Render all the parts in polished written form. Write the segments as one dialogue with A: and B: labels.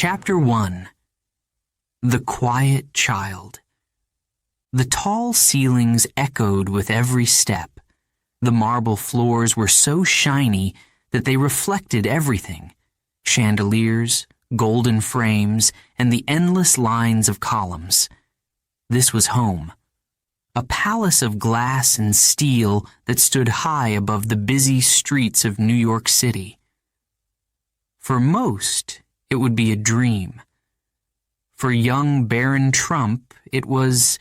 A: Chapter 1. The Quiet Child. The tall ceilings echoed with every step. The marble floors were so shiny that they reflected everything: chandeliers, golden frames, and the endless lines of columns. This was home. A palace of glass and steel that stood high above the busy streets of New York City. For most, it would be a dream. For young Barron Trump, it was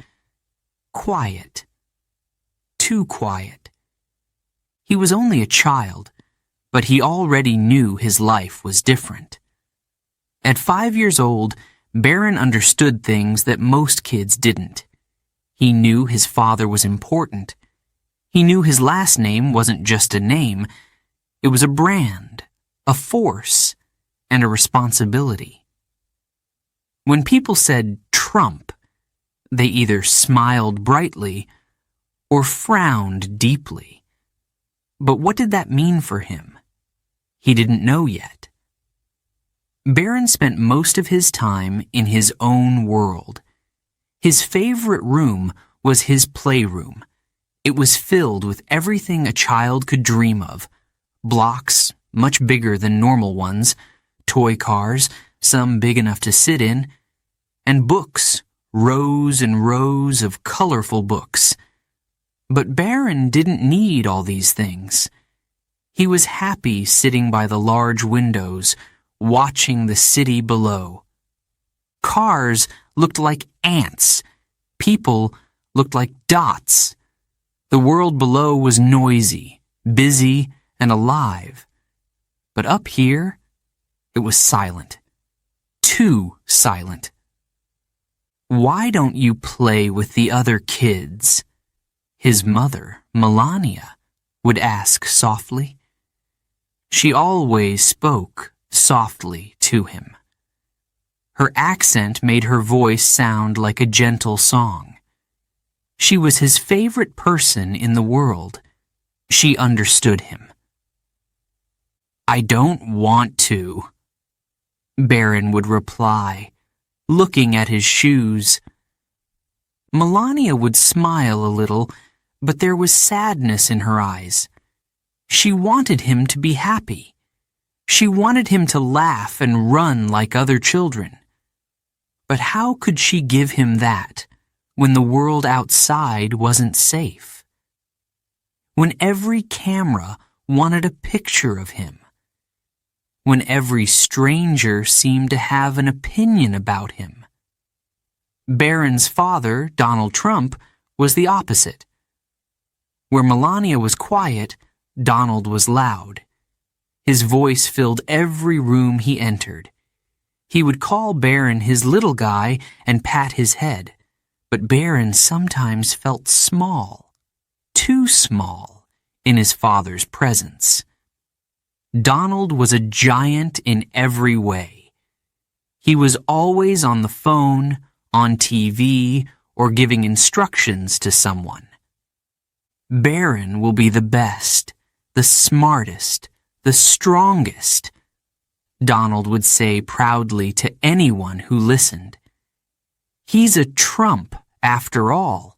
A: quiet. Too quiet. He was only a child, but he already knew his life was different. At 5 years old, Barron understood things that most kids didn't. He knew his father was important. He knew his last name wasn't just a name. It was a brand, a force, and a responsibility. When people said Trump, they either smiled brightly or frowned deeply. But what did that mean for him? He didn't know yet. Barron spent most of his time in his own world. His favorite room was his playroom. It was filled with everything a child could dream of: blocks, much bigger than normal ones, toy cars, some big enough to sit in, and books, rows and rows of colorful books. But Barron didn't need all these things. He was happy sitting by the large windows, watching the city below. Cars looked like ants. People looked like dots. The world below was noisy, busy, and alive. But up here, it was silent. Too silent. "Why don't you play with the other kids?" his mother, Melania, would ask softly. She always spoke softly to him. Her accent made her voice sound like a gentle song. She was his favorite person in the world. She understood him. "I don't want to," Barron would reply, looking at his shoes. Melania would smile a little, but there was sadness in her eyes. She wanted him to be happy. She wanted him to laugh and run like other children. But how could she give him that when the world outside wasn't safe? When every camera wanted a picture of him? When every stranger seemed to have an opinion about him? Barron's father, Donald Trump, was the opposite. Where Melania was quiet, Donald was loud. His voice filled every room he entered. He would call Barron his little guy and pat his head, but Barron sometimes felt small, too small, in his father's presence. Donald was a giant in every way. He was always on the phone, on TV, or giving instructions to someone. "Barron will be the best, the smartest, the strongest," Donald would say proudly to anyone who listened. "He's a Trump, after all."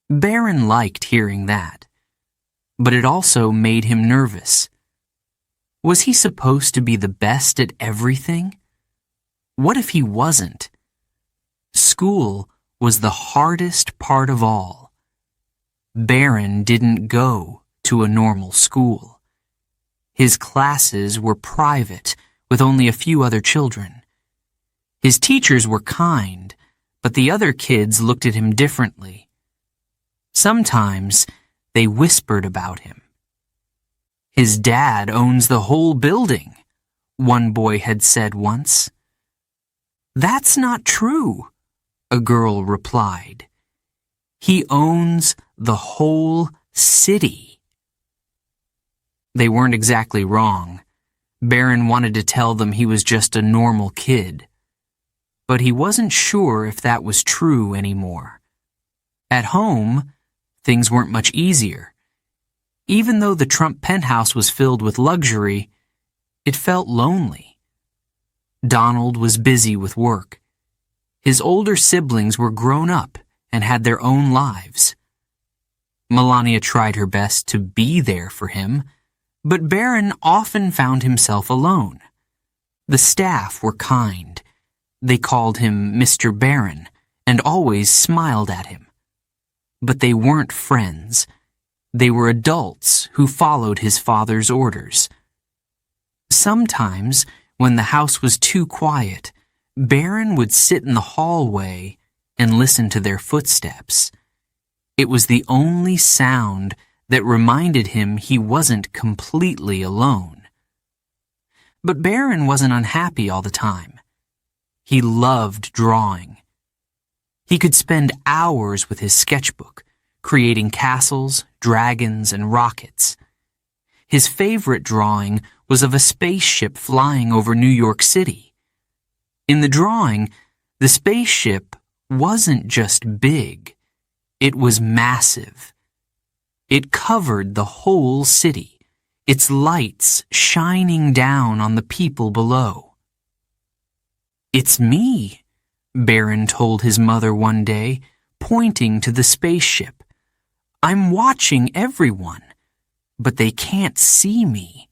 A: Barron liked hearing that, but it also made him nervous. Was he supposed to be the best at everything? What if he wasn't? School was the hardest part of all. Barron didn't go to a normal school. His classes were private, with only a few other children. His teachers were kind, but the other kids looked at him differently. Sometimes they whispered about him. "His dad owns the whole building," one boy had said once. "That's not true," a girl replied. "He owns the whole city." They weren't exactly wrong. Barron wanted to tell them he was just a normal kid. But he wasn't sure if that was true anymore. At home, things weren't much easier. Even though the Trump penthouse was filled with luxury, it felt lonely. Donald was busy with work. His older siblings were grown up and had their own lives. Melania tried her best to be there for him, but Barron often found himself alone. The staff were kind. They called him Mr. Barron and always smiled at him. But they weren't friends. They were adults who followed his father's orders. Sometimes, when the house was too quiet, Barron would sit in the hallway and listen to their footsteps. It was the only sound that reminded him he wasn't completely alone. But Barron wasn't unhappy all the time. He loved drawing. He could spend hours with his sketchbook, creating castles, dragons, and rockets. His favorite drawing was of a spaceship flying over New York City. In the drawing, the spaceship wasn't just big, it was massive. It covered the whole city, its lights shining down on the people below. "It's me," Barron told his mother one day, pointing to the spaceship. "I'm watching everyone, but they can't see me."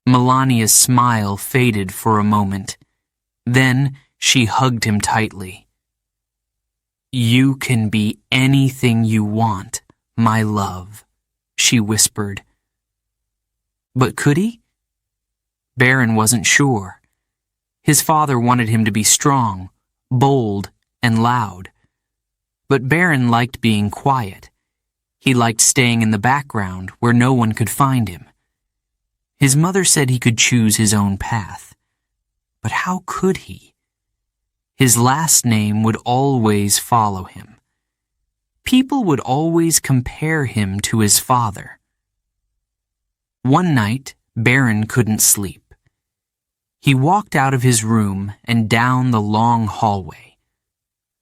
A: Melania's smile faded for a moment. Then she hugged him tightly. "You can be anything you want, my love," she whispered. But could he? Barron wasn't sure. His father wanted him to be strong, bold, and loud. But Barron liked being quiet. He liked staying in the background where no one could find him. His mother said he could choose his own path. But how could he? His last name would always follow him. People would always compare him to his father. One night, Barron couldn't sleep. He walked out of his room and down the long hallway.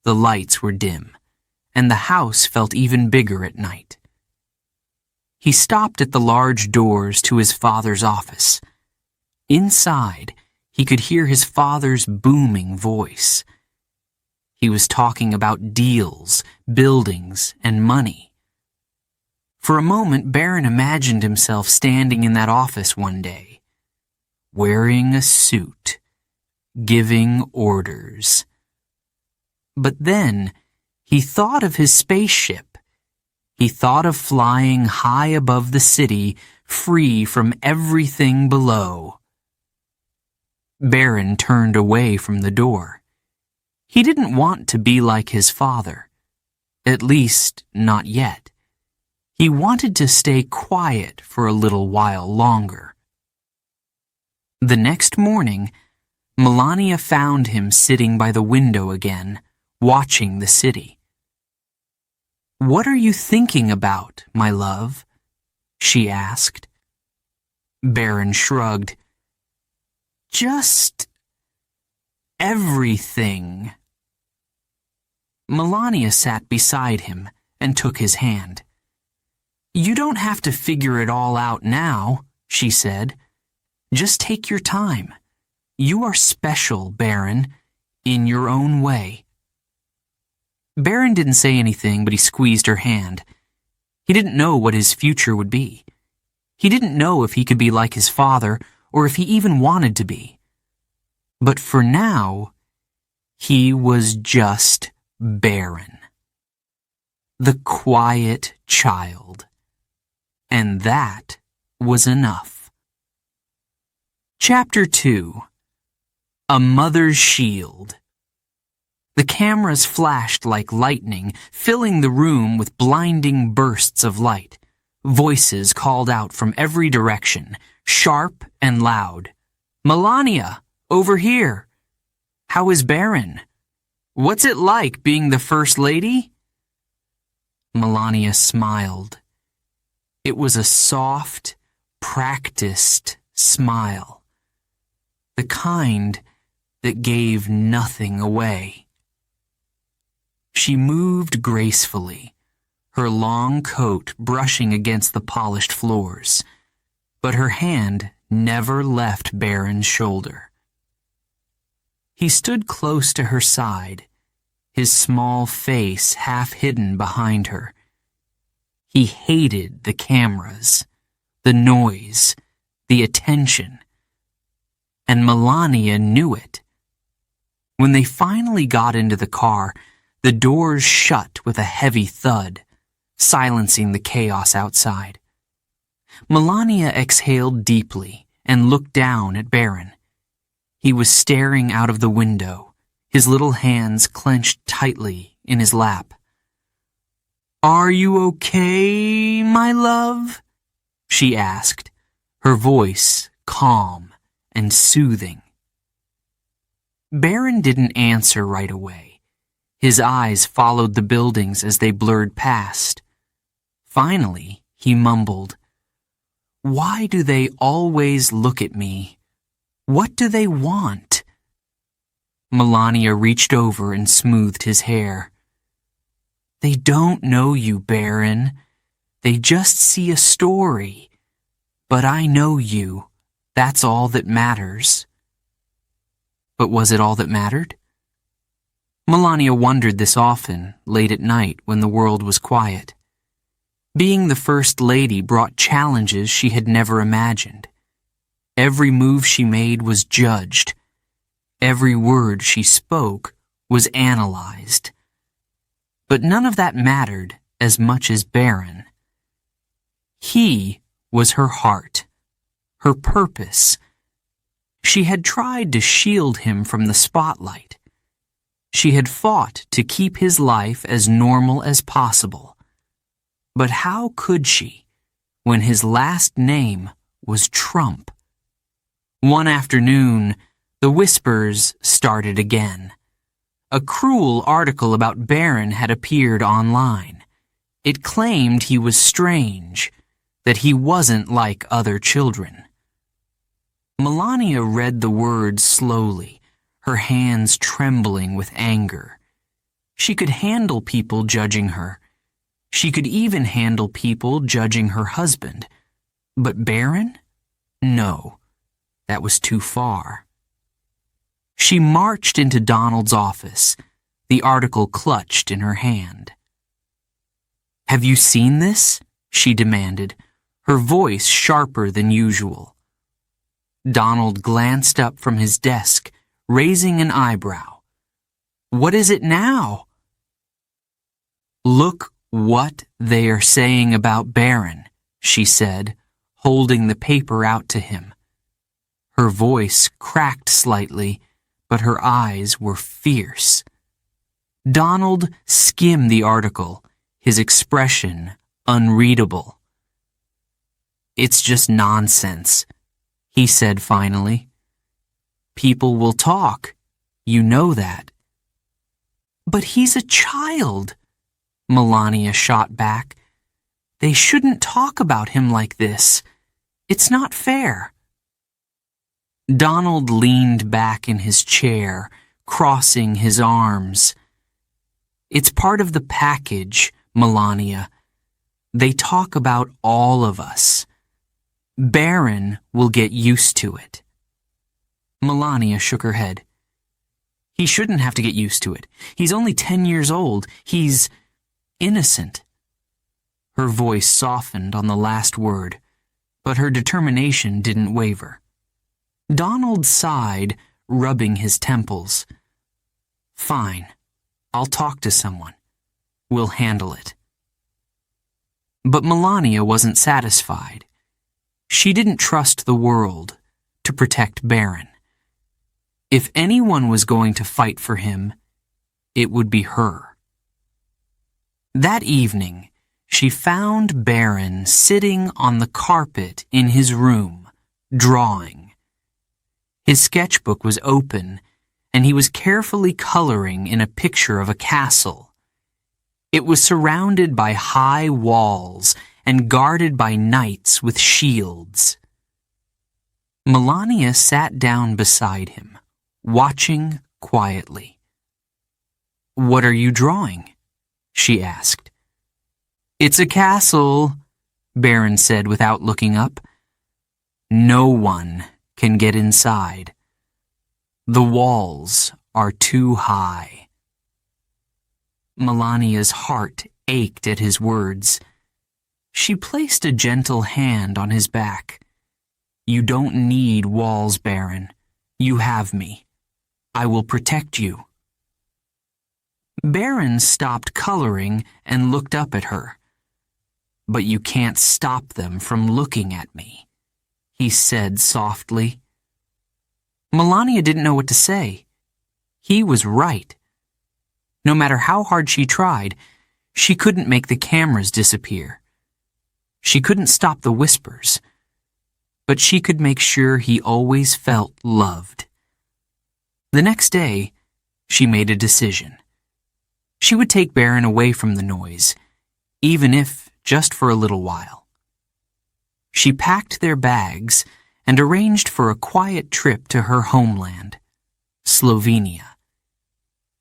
A: The lights were dim, and the house felt even bigger at night. He stopped at the large doors to his father's office. Inside, he could hear his father's booming voice. He was talking about deals, buildings, and money. For a moment, Barron imagined himself standing in that office one day, wearing a suit, giving orders. But then, he thought of his spaceship. He thought of flying high above the city, free from everything below. Barron turned away from the door. He didn't want to be like his father. At least, not yet. He wanted to stay quiet for a little while longer. The next morning, Melania found him sitting by the window again, watching the city. "What are you thinking about, my love?" she asked. Barron shrugged. "Just everything." Melania sat beside him and took his hand. "You don't have to figure it all out now," she said. "Just take your time. You are special, Barron, in your own way." Barron didn't say anything, but he squeezed her hand. He didn't know what his future would be. He didn't know if he could be like his father or if he even wanted to be. But for now, he was just Barron. The quiet child. And that was enough. Chapter 2. A Mother's Shield. The cameras flashed like lightning, filling the room with blinding bursts of light. Voices called out from every direction, sharp and loud. "Melania, over here. How is Barron? What's it like being the First Lady?" Melania smiled. It was a soft, practiced smile. The kind that gave nothing away. She moved gracefully, her long coat brushing against the polished floors, but her hand never left Barron's shoulder. He stood close to her side, his small face half hidden behind her. He hated the cameras, the noise, the attention. And Melania knew it. When they finally got into the car, the doors shut with a heavy thud, silencing the chaos outside. Melania exhaled deeply and looked down at Barron. He was staring out of the window, his little hands clenched tightly in his lap. "Are you okay, my love?" she asked, her voice calm and soothing. Barron didn't answer right away. His eyes followed the buildings as they blurred past. Finally, he mumbled, "Why do they always look at me? What do they want?" Melania reached over and smoothed his hair. "They don't know you, Barron. They just see a story. But I know you. That's all that matters." But was it all that mattered? Melania wondered this often, late at night when the world was quiet. Being the First Lady brought challenges she had never imagined. Every move she made was judged. Every word she spoke was analyzed. But none of that mattered as much as Barron. He was her heart, her purpose. She had tried to shield him from the spotlight. She had fought to keep his life as normal as possible. But how could she, when his last name was Trump? One afternoon, the whispers started again. A cruel article about Barron had appeared online. It claimed he was strange, that he wasn't like other children. Melania read the words slowly, her hands trembling with anger. She could handle people judging her. She could even handle people judging her husband. But Barron? No, that was too far. She marched into Donald's office, the article clutched in her hand. "Have you seen this?" she demanded, her voice sharper than usual. Donald glanced up from his desk, raising an eyebrow. "What is it now?" "Look what they are saying about Barron," she said, holding the paper out to him. Her voice cracked slightly, but her eyes were fierce. Donald skimmed the article, his expression unreadable. "It's just nonsense," he said finally. "People will talk. You know that." "But he's a child," Melania shot back. "They shouldn't talk about him like this. It's not fair." Donald leaned back in his chair, crossing his arms. "It's part of the package, Melania. They talk about all of us. Barron will get used to it." Melania shook her head. "He shouldn't have to get used to it. He's only 10 years old. He's innocent." Her voice softened on the last word, but her determination didn't waver. Donald sighed, rubbing his temples. "Fine. I'll talk to someone. We'll handle it." But Melania wasn't satisfied. She didn't trust the world to protect Barron. If anyone was going to fight for him, it would be her. That evening, she found Barron sitting on the carpet in his room, drawing. His sketchbook was open, and he was carefully coloring in a picture of a castle. It was surrounded by high walls and guarded by knights with shields. Melania sat down beside him, watching quietly. "What are you drawing?" she asked. "It's a castle," Barron said without looking up. "No one can get inside." The walls are too high. Melania's heart ached at his words. She placed a gentle hand on his back. You don't need walls, Barron. You have me. I will protect you. Barron stopped coloring and looked up at her. But you can't stop them from looking at me, he said softly. Melania didn't know what to say. He was right. No matter how hard she tried, she couldn't make the cameras disappear. She couldn't stop the whispers, but she could make sure he always felt loved. The next day, she made a decision. She would take Barron away from the noise, even if just for a little while. She packed their bags and arranged for a quiet trip to her homeland, Slovenia.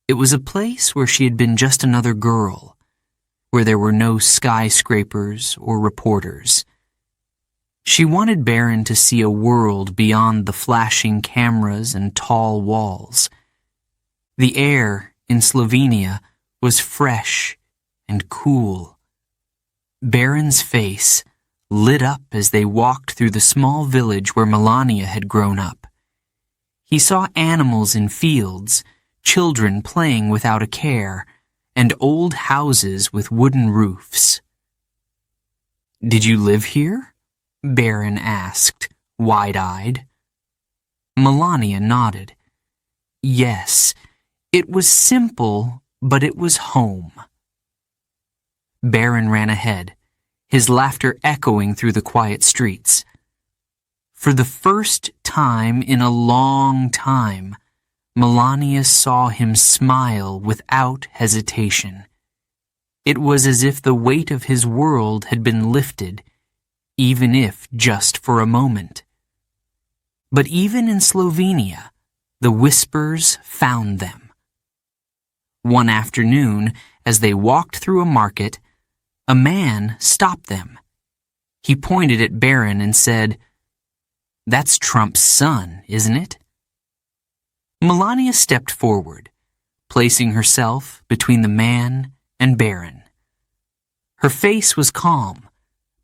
A: It was a place where she had been just another girl, where there were no skyscrapers or reporters. She wanted Barron to see a world beyond the flashing cameras and tall walls. The air in Slovenia was fresh and cool. Barron's face lit up as they walked through the small village where Melania had grown up. He saw animals in fields, children playing without a care, and old houses with wooden roofs. Did you live here? Barron asked, wide-eyed. Melania nodded. Yes, it was simple, but it was home. Barron ran ahead, his laughter echoing through the quiet streets. For the first time in a long time, Melania saw him smile without hesitation. It was as if the weight of his world had been lifted, even if just for a moment. But even in Slovenia, the whispers found them. One afternoon, as they walked through a market, a man stopped them. He pointed at Barron and said, "That's Trump's son, isn't it?" Melania stepped forward, placing herself between the man and Barron. Her face was calm,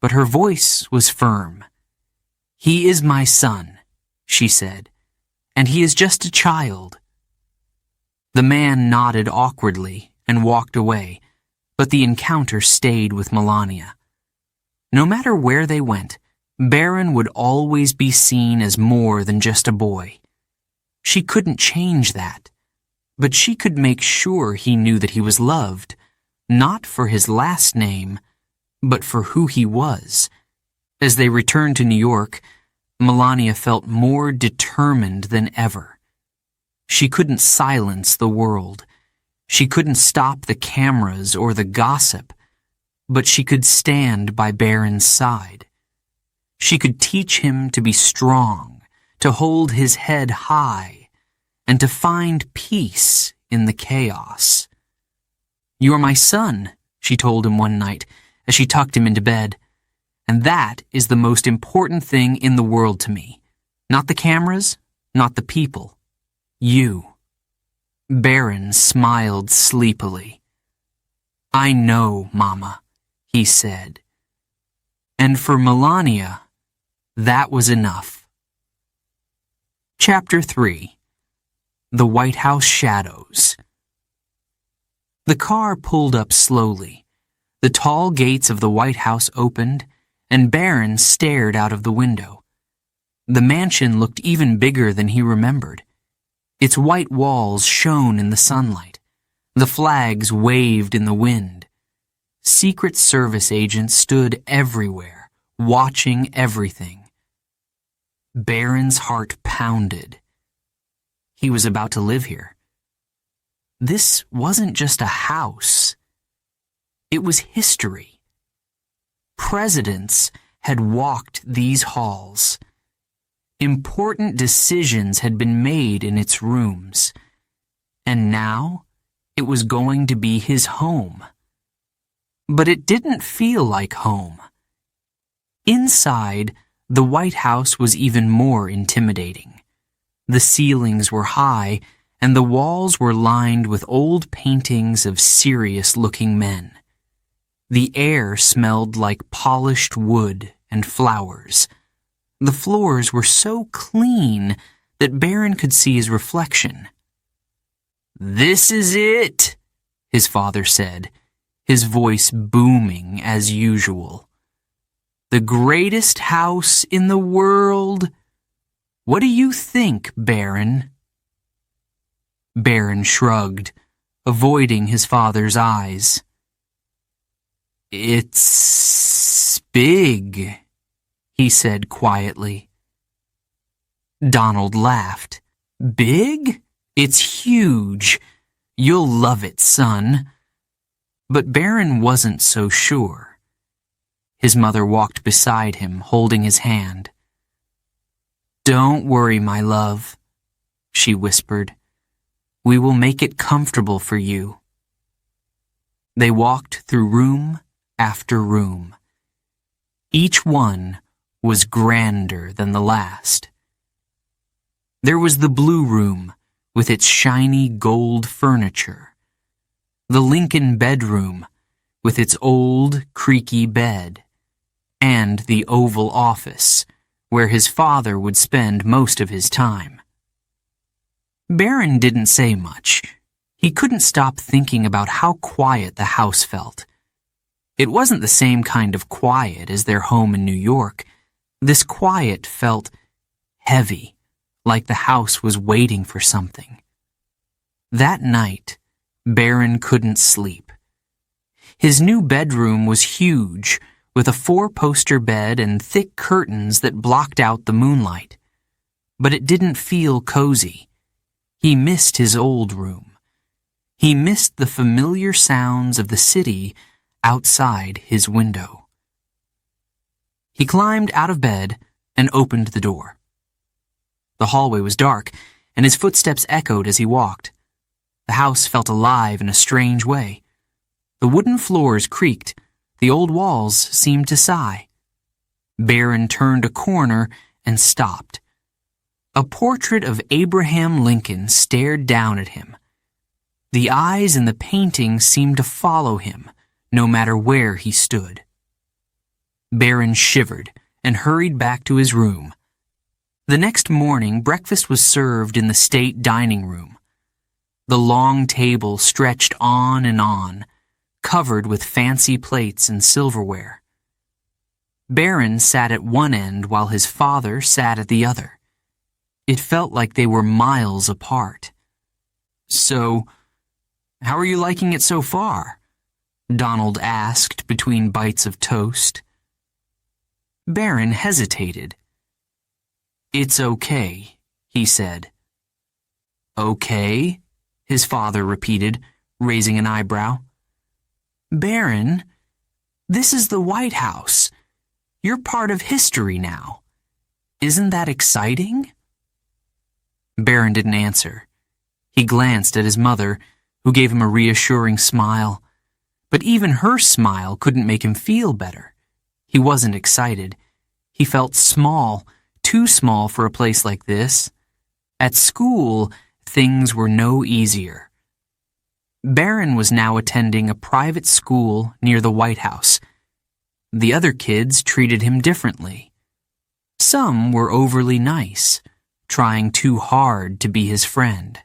A: but her voice was firm. "He is my son," she said, "and he is just a child." The man nodded awkwardly and walked away, but the encounter stayed with Melania. No matter where they went, Barron would always be seen as more than just a boy. She couldn't change that, but she could make sure he knew that he was loved, not for his last name, but for who he was. As they returned to New York, Melania felt more determined than ever. She couldn't silence the world. She couldn't stop the cameras or the gossip, but she could stand by Barron's side. She could teach him to be strong, to hold his head high, and to find peace in the chaos. "You're my son," she told him one night as she tucked him into bed. "And that is the most important thing in the world to me. Not the cameras, not the people. You." Barron smiled sleepily. "I know, Mama," he said. And for Melania, that was enough. Chapter 3. The White House Shadows. The car pulled up slowly. The tall gates of the White House opened, and Barron stared out of the window. The mansion looked even bigger than he remembered. Its white walls shone in the sunlight. The flags waved in the wind. Secret Service agents stood everywhere, watching everything. Barron's heart pounded. He was about to live here. This wasn't just a house. It was history. Presidents had walked these halls. Important decisions had been made in its rooms. And now it was going to be his home. But it didn't feel like home. Inside, the White House was even more intimidating. The ceilings were high, and the walls were lined with old paintings of serious-looking men. The air smelled like polished wood and flowers. The floors were so clean that Barron could see his reflection. "This is it," his father said, his voice booming as usual. "The greatest house in the world. What do you think, Barron?" Barron shrugged, avoiding his father's eyes. "It's big," he said quietly. Donald laughed. "Big? It's huge. You'll love it, son." But Barron wasn't so sure. His mother walked beside him, holding his hand. "Don't worry, my love," she whispered. "We will make it comfortable for you." They walked through room after room. Each one was grander than the last. There was the blue room with its shiny gold furniture, the Lincoln bedroom with its old, creaky bed, and the Oval Office, where his father would spend most of his time. Barron didn't say much. He couldn't stop thinking about how quiet the house felt. It wasn't the same kind of quiet as their home in New York. This quiet felt heavy, like the house was waiting for something. That night, Barron couldn't sleep. His new bedroom was huge, with a 4-poster bed and thick curtains that blocked out the moonlight. But it didn't feel cozy. He missed his old room. He missed the familiar sounds of the city outside his window. He climbed out of bed and opened the door. The hallway was dark, and his footsteps echoed as he walked. The house felt alive in a strange way. The wooden floors creaked. The old walls seemed to sigh. Barron turned a corner and stopped. A portrait of Abraham Lincoln stared down at him. The eyes in the painting seemed to follow him, no matter where he stood. Barron shivered and hurried back to his room. The next morning, breakfast was served in the state dining room. The long table stretched on and on, covered with fancy plates and silverware. Barron sat at one end while his father sat at the other. It felt like they were miles apart. "So, how are you liking it so far?" Donald asked between bites of toast. Barron hesitated. "It's okay," he said. "Okay?" his father repeated, raising an eyebrow. "Barron, this is the White House. You're part of history now. Isn't that exciting?" Barron didn't answer. He glanced at his mother, who gave him a reassuring smile. But even her smile couldn't make him feel better. He wasn't excited. He felt small, too small for a place like this. At school, things were no easier. Barron was now attending a private school near the White House. The other kids treated him differently. Some were overly nice, trying too hard to be his friend.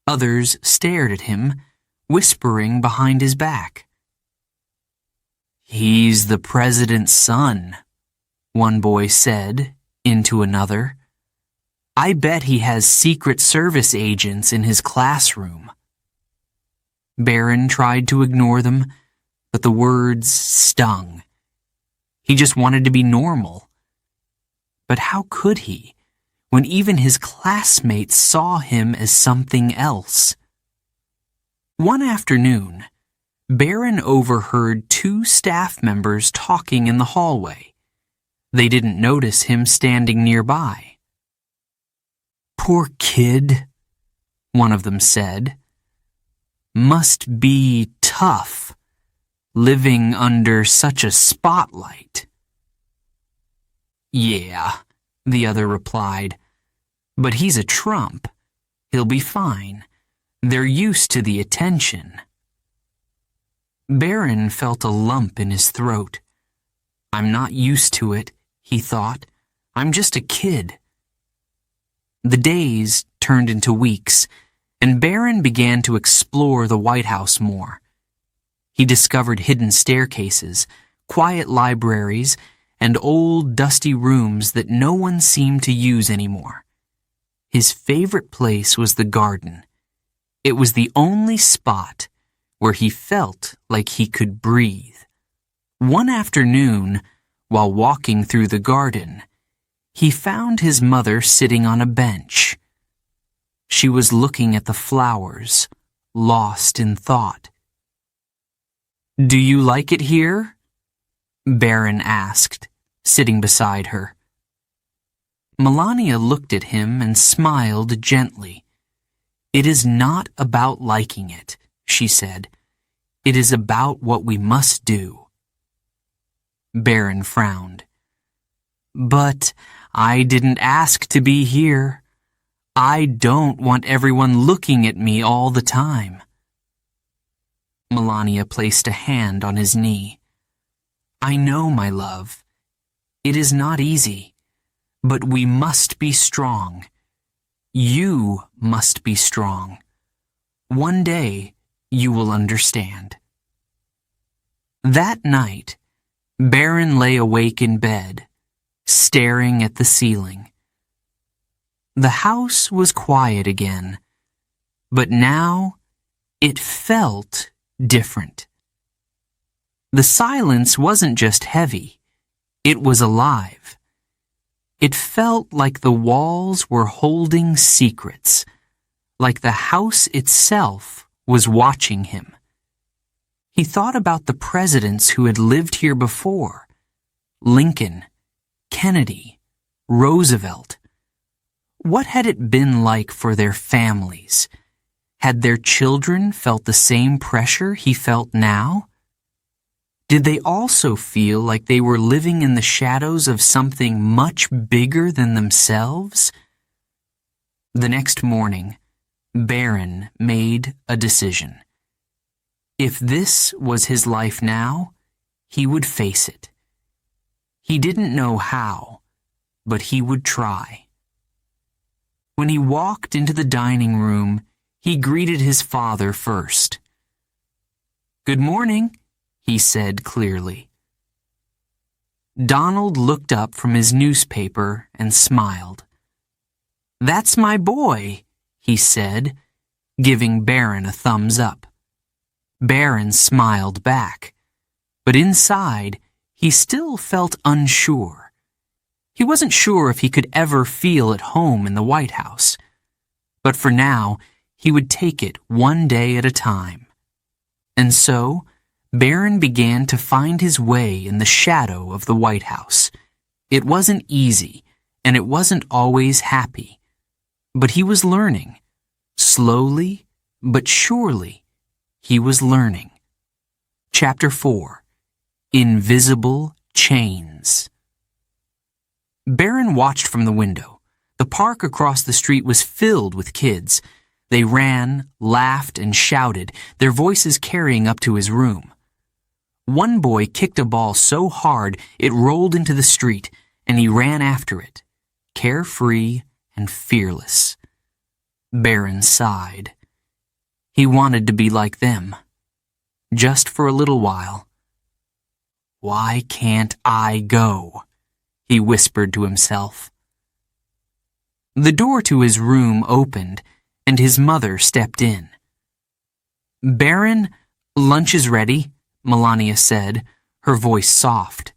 A: Others stared at him, whispering behind his back. "He's the president's son," one boy said into another. "I bet he has Secret Service agents in his classroom." Barron tried to ignore them, but the words stung. He just wanted to be normal. But how could he, when even his classmates saw him as something else? One afternoon, Barron overheard 2 staff members talking in the hallway. They didn't notice him standing nearby. "Poor kid," one of them said. "Must be tough, living under such a spotlight." "Yeah," the other replied. But he's a trump. He'll be fine. They're used to the attention. Barron felt a lump in his throat. I'm not used to it, he thought. I'm just a kid. The days turned into weeks, and Barron began to explore the White House more. He discovered hidden staircases, quiet libraries, and old, dusty rooms that no one seemed to use anymore. His favorite place was the garden. It was the only spot where he felt like he could breathe. One afternoon, while walking through the garden, he found his mother sitting on a bench. She was looking at the flowers, lost in thought. "Do you like it here?" Barron asked, sitting beside her. Melania looked at him and smiled gently. "It is not about liking it," she said. "It is about what we must do." Barron frowned. "But I didn't ask to be here. I don't want everyone looking at me all the time." Melania placed a hand on his knee. "I know, my love. It is not easy, but we must be strong. You must be strong. One day you will understand." That night, Barron lay awake in bed, staring at the ceiling. The house was quiet again, but now it felt different. The silence wasn't just heavy, it was alive. It felt like the walls were holding secrets, like the house itself was watching him. He thought about the presidents who had lived here before: Lincoln, Kennedy, Roosevelt. What had it been like for their families? Had their children felt the same pressure he felt now? Did they also feel like they were living in the shadows of something much bigger than themselves? The next morning, Barron made a decision. If this was his life now, he would face it. He didn't know how, but he would try. When he walked into the dining room, he greeted his father first. "Good morning," he said clearly. Donald looked up from his newspaper and smiled. "That's my boy," he said, giving Barron a thumbs up. Barron smiled back, but inside he still felt unsure. He wasn't sure if he could ever feel at home in the White House, but for now he would take it one day at a time. And so, Barron began to find his way in the shadow of the White House. It wasn't easy, and it wasn't always happy. But he was learning. Slowly, but surely, he was learning. Chapter 4. Invisible Chains. Barron watched from the window. The park across the street was filled with kids. They ran, laughed, and shouted, their voices carrying up to his room. One boy kicked a ball so hard it rolled into the street, and he ran after it, carefree and fearless. Barron sighed. He wanted to be like them, just for a little while. "Why can't I go?" he whispered to himself. The door to his room opened, and his mother stepped in. "Barron, lunch is ready," Melania said, her voice soft.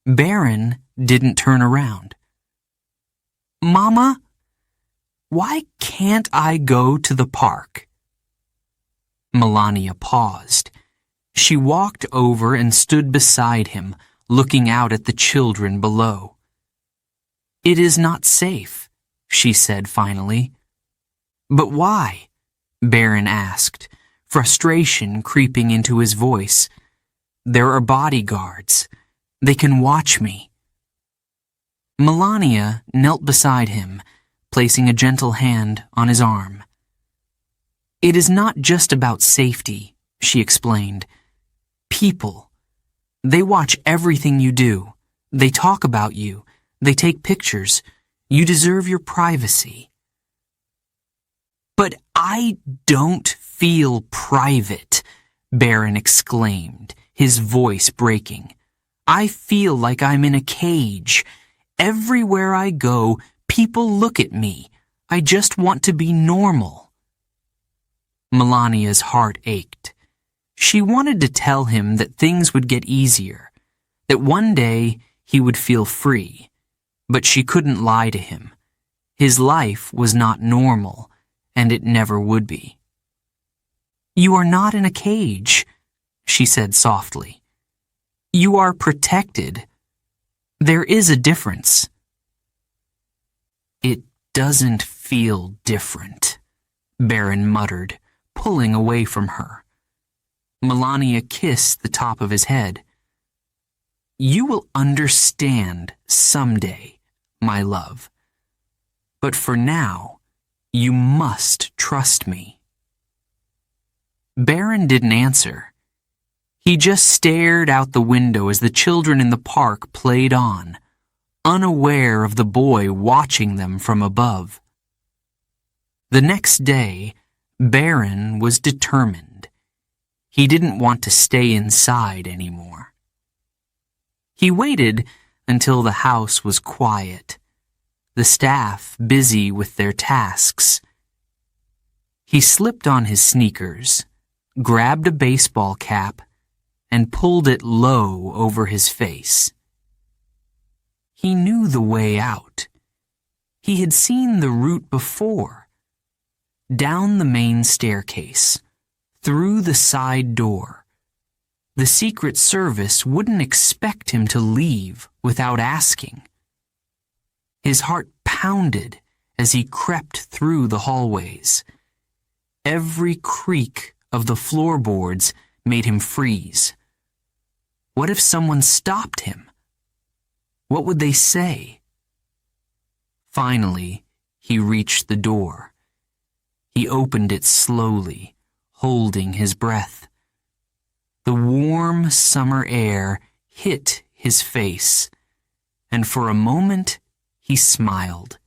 A: Barron didn't turn around. "Mama, why can't I go to the park?" Melania paused. She walked over and stood beside him, looking out at the children below. "It is not safe," she said finally. "But why?" Barron asked, frustration creeping into his voice. "There are bodyguards. They can watch me." Melania knelt beside him, placing a gentle hand on his arm. "It is not just about safety," she explained. "People. They watch everything you do. They talk about you. They take pictures. You deserve your privacy." "But I don't feel private," Barron exclaimed, his voice breaking. "I feel like I'm in a cage. Everywhere I go, people look at me. I just want to be normal." Melania's heart ached. She wanted to tell him that things would get easier, that one day he would feel free, but she couldn't lie to him. His life was not normal, and it never would be. "You are not in a cage," she said softly. "You are protected. There is a difference." "It doesn't feel different," Barron muttered, pulling away from her. Melania kissed the top of his head. "You will understand someday, my love. But for now, you must trust me." Barron didn't answer. He just stared out the window as the children in the park played on, unaware of the boy watching them from above. The next day, Barron was determined. He didn't want to stay inside anymore. He waited until the house was quiet, the staff busy with their tasks. He slipped on his sneakers, grabbed a baseball cap, and pulled it low over his face. He knew the way out. He had seen the route before. Down the main staircase, through the side door. The Secret Service wouldn't expect him to leave without asking. His heart pounded as he crept through the hallways. Every creak of the floorboards made him freeze. What if someone stopped him? What would they say? Finally, he reached the door. He opened it slowly, holding his breath. The warm summer air hit his face, and for a moment he smiled.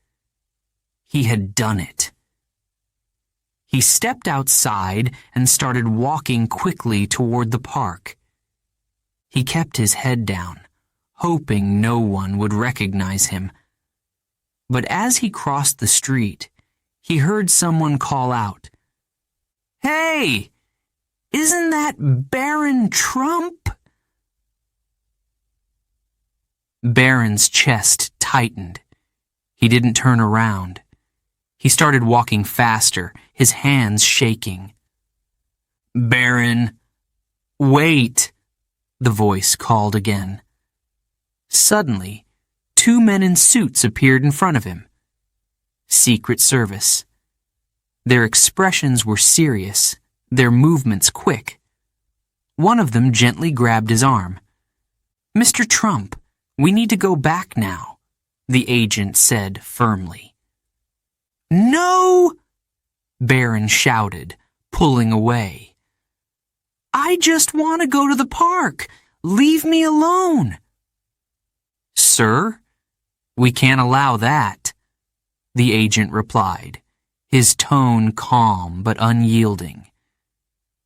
A: He had done it. He stepped outside and started walking quickly toward the park. He kept his head down, hoping no one would recognize him. But as he crossed the street, he heard someone call out, "Hey! Isn't that Barron Trump?" Barron's chest tightened. He didn't turn around. He started walking faster, his hands shaking. "Barron, wait!" the voice called again. Suddenly, two men in suits appeared in front of him. Secret Service. Their expressions were serious, their movements quick. One of them gently grabbed his arm. "Mr. Trump, we need to go back now," the agent said firmly. "No!" Barron shouted, pulling away. "I just want to go to the park. Leave me alone." "Sir, we can't allow that," the agent replied, his tone calm but unyielding.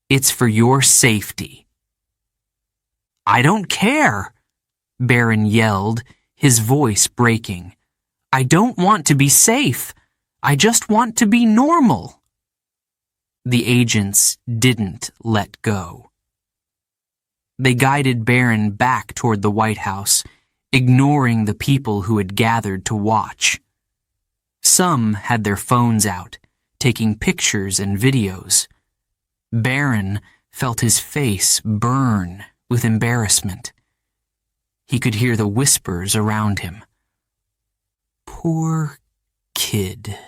A: "It's for your safety." "I don't care," Barron yelled, his voice breaking. "I don't want to be safe. I just want to be normal." The agents didn't let go. They guided Barron back toward the White House, ignoring the people who had gathered to watch. Some had their phones out, taking pictures and videos. Barron felt his face burn with embarrassment. He could hear the whispers around him. Poor kid.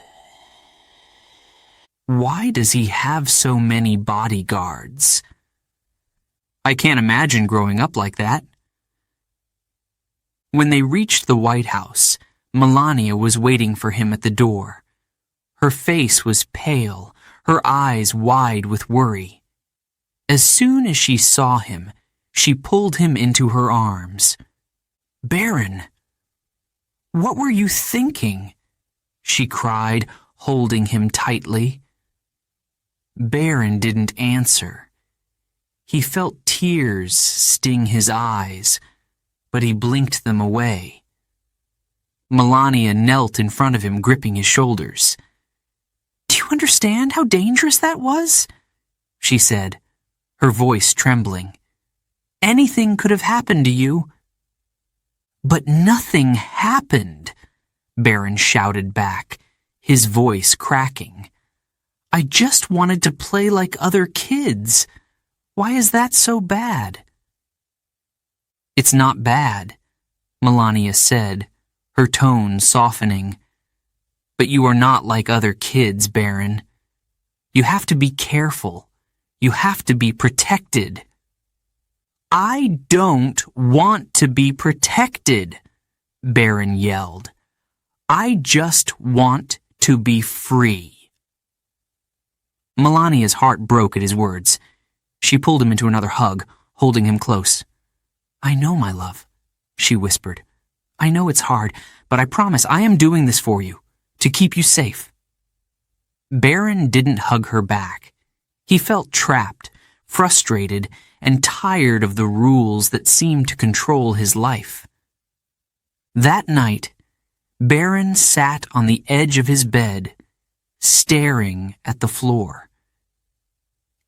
A: Why does he have so many bodyguards? I can't imagine growing up like that. When they reached the White House, Melania was waiting for him at the door. Her face was pale, her eyes wide with worry. As soon as she saw him, she pulled him into her arms. "Barron, what were you thinking?" she cried, holding him tightly. Barron didn't answer. He felt tears sting his eyes, but he blinked them away. Melania knelt in front of him, gripping his shoulders. "Do you understand how dangerous that was?" she said, her voice trembling. "Anything could have happened to you." "But nothing happened," Barron shouted back, his voice cracking. "I just wanted to play like other kids. Why is that so bad?" "It's not bad," Melania said, her tone softening. "But you are not like other kids, Barron. You have to be careful. You have to be protected." "I don't want to be protected," Barron yelled. "I just want to be free." Melania's heart broke at his words. She pulled him into another hug, holding him close. "I know, my love," she whispered. "I know it's hard, but I promise I am doing this for you, to keep you safe." Barron didn't hug her back. He felt trapped, frustrated, and tired of the rules that seemed to control his life. That night, Barron sat on the edge of his bed, staring at the floor.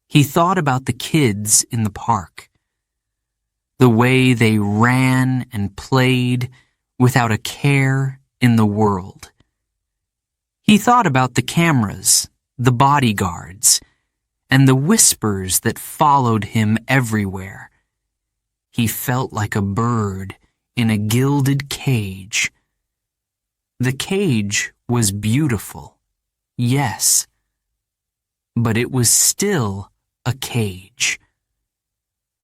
A: He thought about the kids in the park, the way they ran and played without a care in the world. He thought about the cameras, the bodyguards, and the whispers that followed him everywhere. He felt like a bird in a gilded cage. The cage was beautiful, yes, but it was still a cage.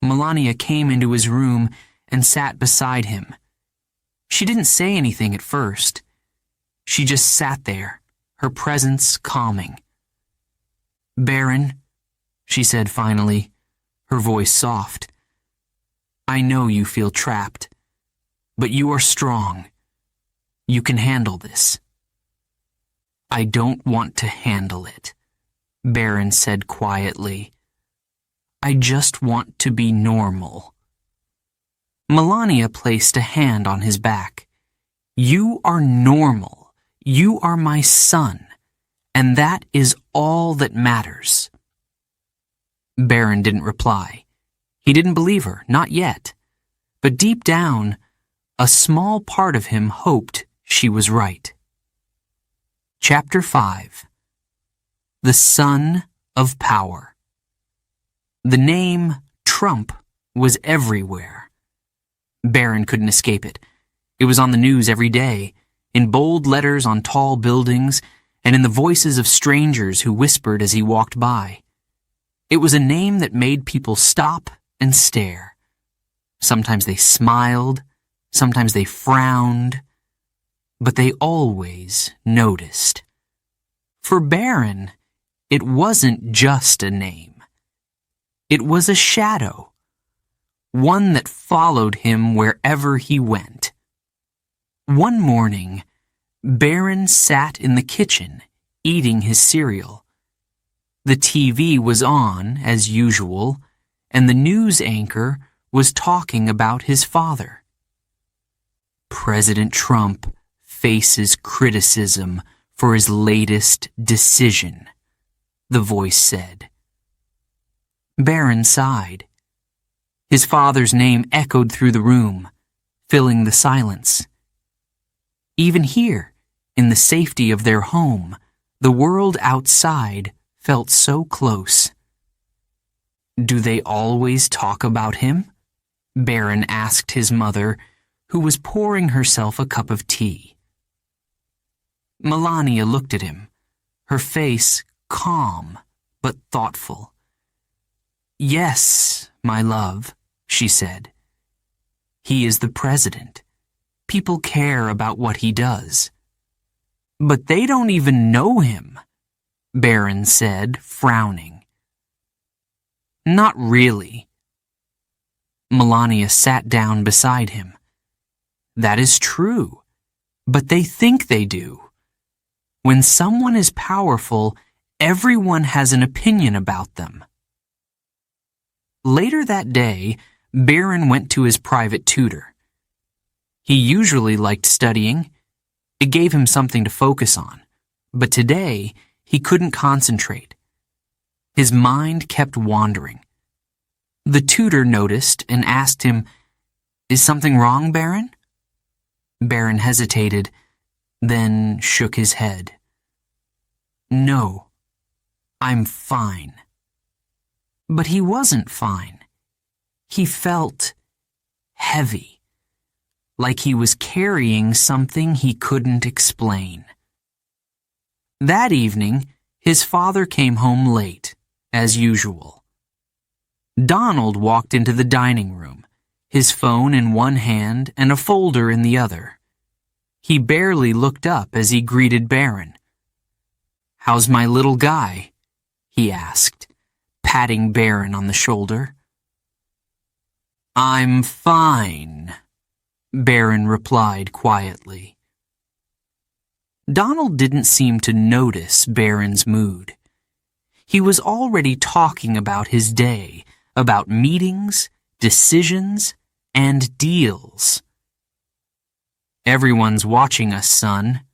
A: Melania came into his room and sat beside him. She didn't say anything at first. She just sat there, her presence calming. "Barron," she said finally, her voice soft, "I know you feel trapped, but you are strong. You can handle this." "I don't want to handle it," Barron said quietly. "I just want to be normal." Melania placed a hand on his back. "You are normal. You are my son, and that is all that matters." Barron didn't reply. He didn't believe her, not yet. But deep down, a small part of him hoped she was right. Chapter 5. The Son of Power. The name Trump was everywhere. Barron couldn't escape it. It was on the news every day, in bold letters on tall buildings, and in the voices of strangers who whispered as he walked by. It was a name that made people stop and stare. Sometimes they smiled, sometimes they frowned, but they always noticed. For Barron, it wasn't just a name. It was a shadow, one that followed him wherever he went. One morning, Barron sat in the kitchen, eating his cereal. The TV was on, as usual, and the news anchor was talking about his father. "President Trump faces criticism for his latest decision," the voice said. Barron sighed. His father's name echoed through the room, filling the silence. Even here, in the safety of their home, the world outside felt so close. "Do they always talk about him?" Barron asked his mother, who was pouring herself a cup of tea. Melania looked at him, her face calm but thoughtful. "Yes, my love," she said. "He is the president. people care about what he does. But they don't even know him, Barron said, frowning. Not really. Melania sat down beside him. That is true, but they think they do. When someone is powerful, everyone has an opinion about them. Later that day, Barron went to his private tutor. He usually liked studying. It gave him something to focus on. But today, he couldn't concentrate. His mind kept wandering. The tutor noticed and asked him, "Is something wrong, Barron?" Barron hesitated, then shook his head. "No, I'm fine." But he wasn't fine. He felt heavy, like he was carrying something he couldn't explain. That evening, his father came home late, as usual. Donald walked into the dining room, his phone in one hand and a folder in the other. He barely looked up as he greeted Barron. "How's my little guy?" he asked, patting Barron on the shoulder. "I'm fine," Barron replied quietly. Donald didn't seem to notice Barron's mood. He was already talking about his day, about meetings, decisions, and deals. "Everyone's watching us, son,"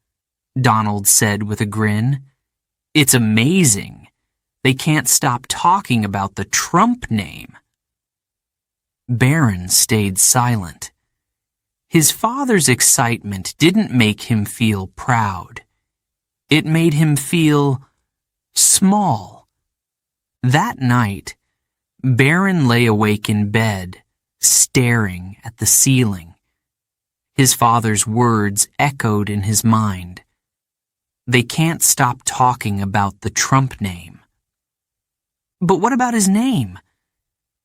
A: Donald said with a grin. "It's amazing. They can't stop talking about the Trump name." Barron stayed silent. His father's excitement didn't make him feel proud. It made him feel small. That night, Barron lay awake in bed, staring at the ceiling. His father's words echoed in his mind. They can't stop talking about the Trump name. But what about his name?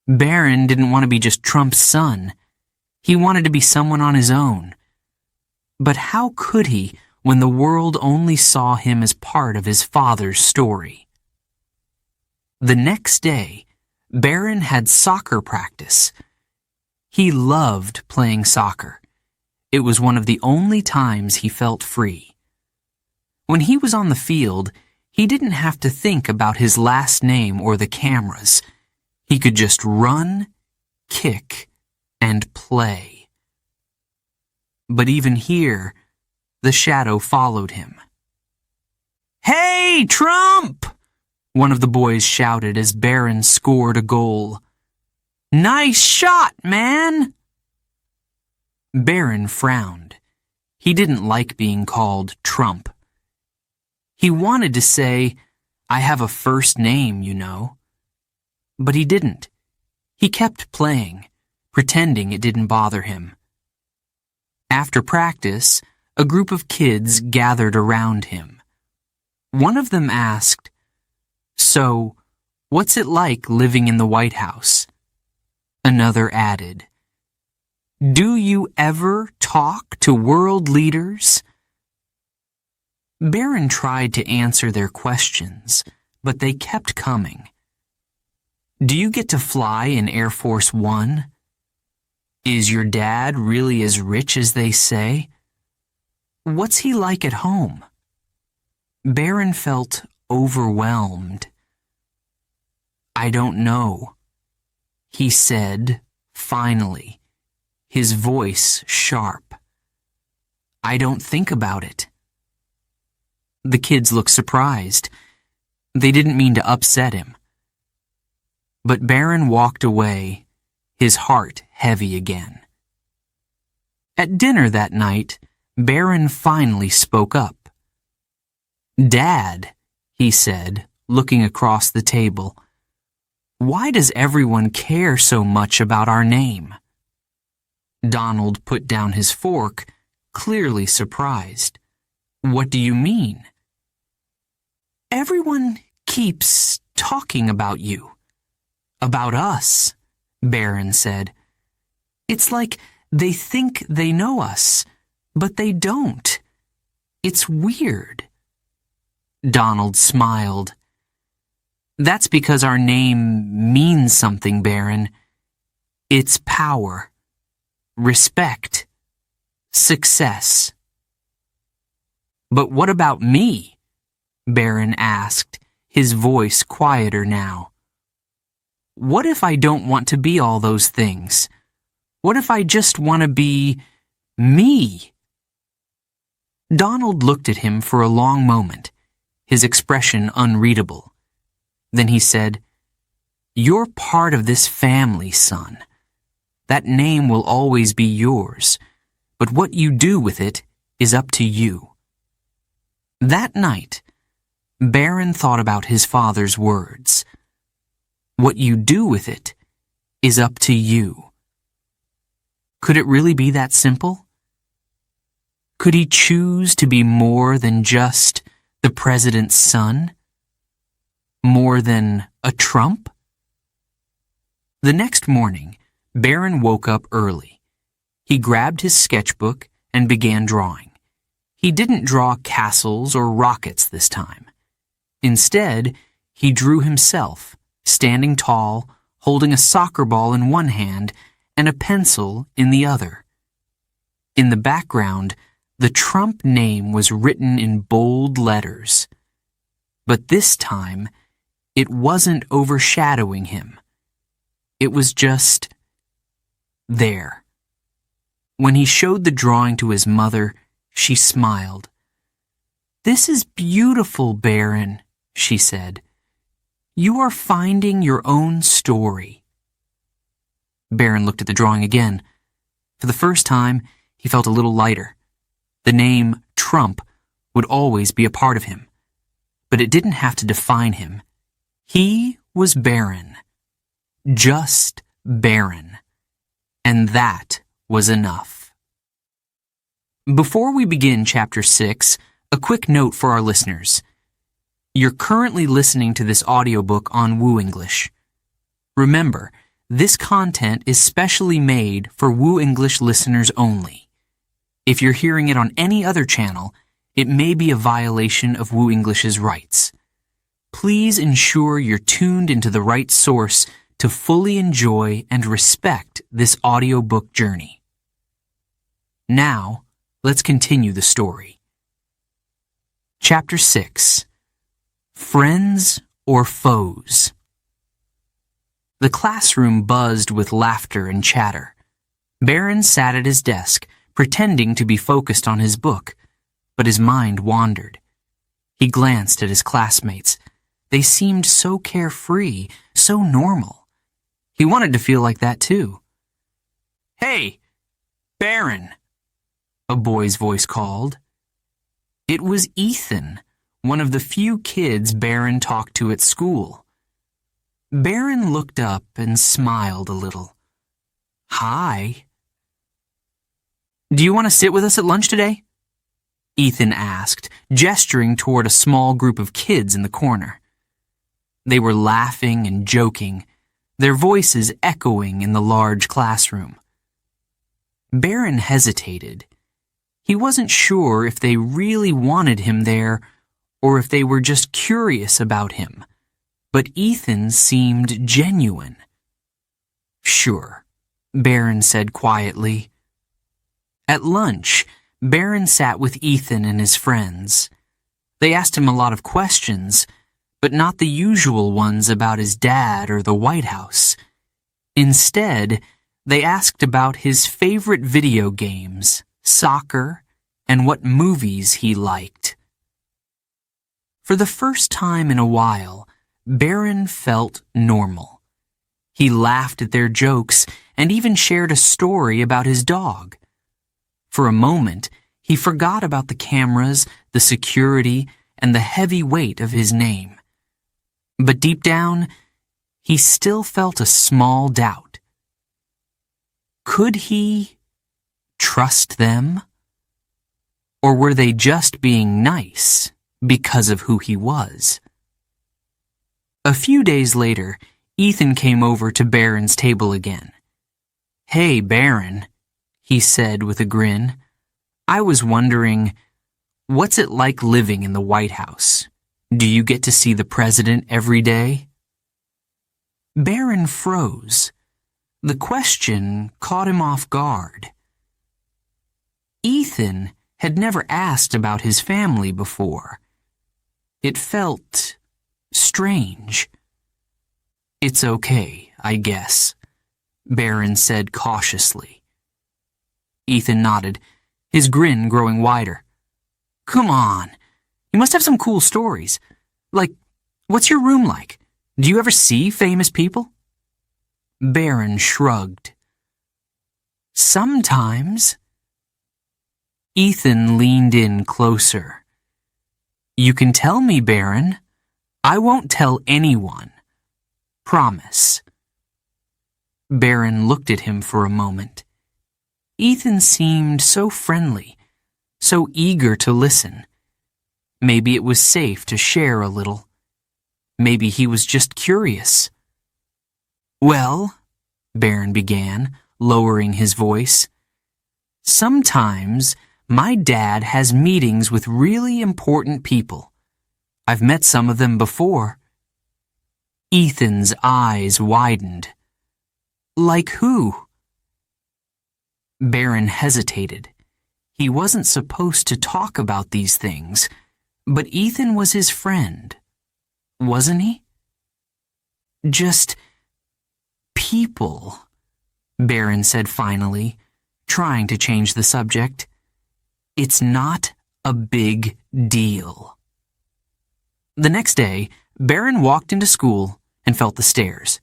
A: Barron didn't want to be just Trump's son. He wanted to be someone on his own. But how could he when the world only saw him as part of his father's story? The next day, Barron had soccer practice. He loved playing soccer. It was one of the only times he felt free. When he was on the field, he didn't have to think about his last name or the cameras. He could just run, kick, and play. But even here, the shadow followed him. "Hey, Trump!" one of the boys shouted as Barron scored a goal. "Nice shot, man!" Barron frowned. He didn't like being called Trump. He wanted to say, "I have a first name, you know." But he didn't. He kept playing, pretending it didn't bother him. After practice, a group of kids gathered around him. One of them asked, "So, what's it like living in the White House?" Another added, "Do you ever talk to world leaders?" Barron tried to answer their questions, but they kept coming. "Do you get to fly in Air Force One? Is your dad really as rich as they say? What's he like at home?" Barron felt overwhelmed. "I don't know," he said, finally, his voice sharp. "I don't think about it." The kids looked surprised. They didn't mean to upset him. But Barron walked away, his heart heavy again. At dinner that night, Barron finally spoke up. "Dad," he said, looking across the table, "why does everyone care so much about our name?" Donald put down his fork, clearly surprised. "What do you mean?" "Everyone keeps talking about you." "About us," Barron said. "It's like they think they know us, But they don't. It's weird. Donald smiled. That's because our name means something, Barron. It's power, respect, success. But what about me? Barron asked, his voice quieter now. What if I don't want to be all those things? What if I just want to be me? Donald looked at him for a long moment, his expression unreadable. Then he said, "You're part of this family, son. That name will always be yours, but what you do with it is up to you." That night, Barron thought about his father's words. What you do with it is up to you. Could it really be that simple? Could he choose to be more than just the president's son? More than a Trump? The next morning, Barron woke up early. He grabbed his sketchbook and began drawing. He didn't draw castles or rockets this time. Instead, he drew himself, standing tall, holding a soccer ball in one hand and a pencil in the other. In the background, the Trump name was written in bold letters. But this time, it wasn't overshadowing him. It was just there. When he showed the drawing to his mother, she smiled. "This is beautiful, Barron," she said. "You are finding your own story." Barron looked at the drawing again. For the first time, he felt a little lighter. The name Trump would always be a part of him, but it didn't have to define him. He was Barron. Just Barron. And that was enough. Before we begin Chapter 6, a quick note for our listeners. You're currently listening to this audiobook on WooEnglish. Remember, this content is specially made for WooEnglish listeners only. If you're hearing it on any other channel, it may be a violation of WooEnglish's rights. Please ensure you're tuned into the right source to fully enjoy and respect this audiobook journey. Now, let's continue the story. Chapter 6. Friends or Foes? The classroom buzzed with laughter and chatter. Barron sat at his desk, pretending to be focused on his book, but his mind wandered. He glanced at his classmates. They seemed so carefree, so normal. He wanted to feel like that too. "Hey, Barron," a boy's voice called. It was Ethan, one of the few kids Barron talked to at school. Barron looked up and smiled a little. "Hi." "Do you want to sit with us at lunch today?" Ethan asked, gesturing toward a small group of kids in the corner. They were laughing and joking, their voices echoing in the large classroom. Barron hesitated. He wasn't sure if they really wanted him there or if they were just curious about him, but Ethan seemed genuine. "Sure," Barron said quietly. At lunch, Barron sat with Ethan and his friends. They asked him a lot of questions, but not the usual ones about his dad or the White House. Instead, they asked about his favorite video games, soccer, and what movies he liked. For the first time in a while, Barron felt normal. He laughed at their jokes and even shared a story about his dog. For a moment, he forgot about the cameras, the security, and the heavy weight of his name. But deep down, he still felt a small doubt. Could he trust them? Or were they just being nice because of who he was? A few days later, Ethan came over to Barron's table again. "Hey, Barron," he said with a grin. I was wondering, what's it like living in the White House? Do you get to see the president every day? Barron froze. The question caught him off guard. Ethan had never asked about his family before. It felt strange. "It's okay, I guess," Barron said cautiously. Ethan nodded, his grin growing wider. "Come on, you must have some cool stories. Like, what's your room like? Do you ever see famous people?" Barron shrugged. "Sometimes." Ethan leaned in closer. "You can tell me, Barron. I won't tell anyone. Promise." Barron looked at him for a moment. Ethan seemed so friendly, so eager to listen. Maybe it was safe to share a little. Maybe he was just curious. "Well," Barron began, lowering his voice, "sometimes my dad has meetings with really important people. I've met some of them before." Ethan's eyes widened. "Like who?" Barron hesitated. He wasn't supposed to talk about these things, but Ethan was his friend, wasn't he? "Just people," Barron said finally, trying to change the subject. "It's not a big deal." The next day, Barron walked into school and felt the stares.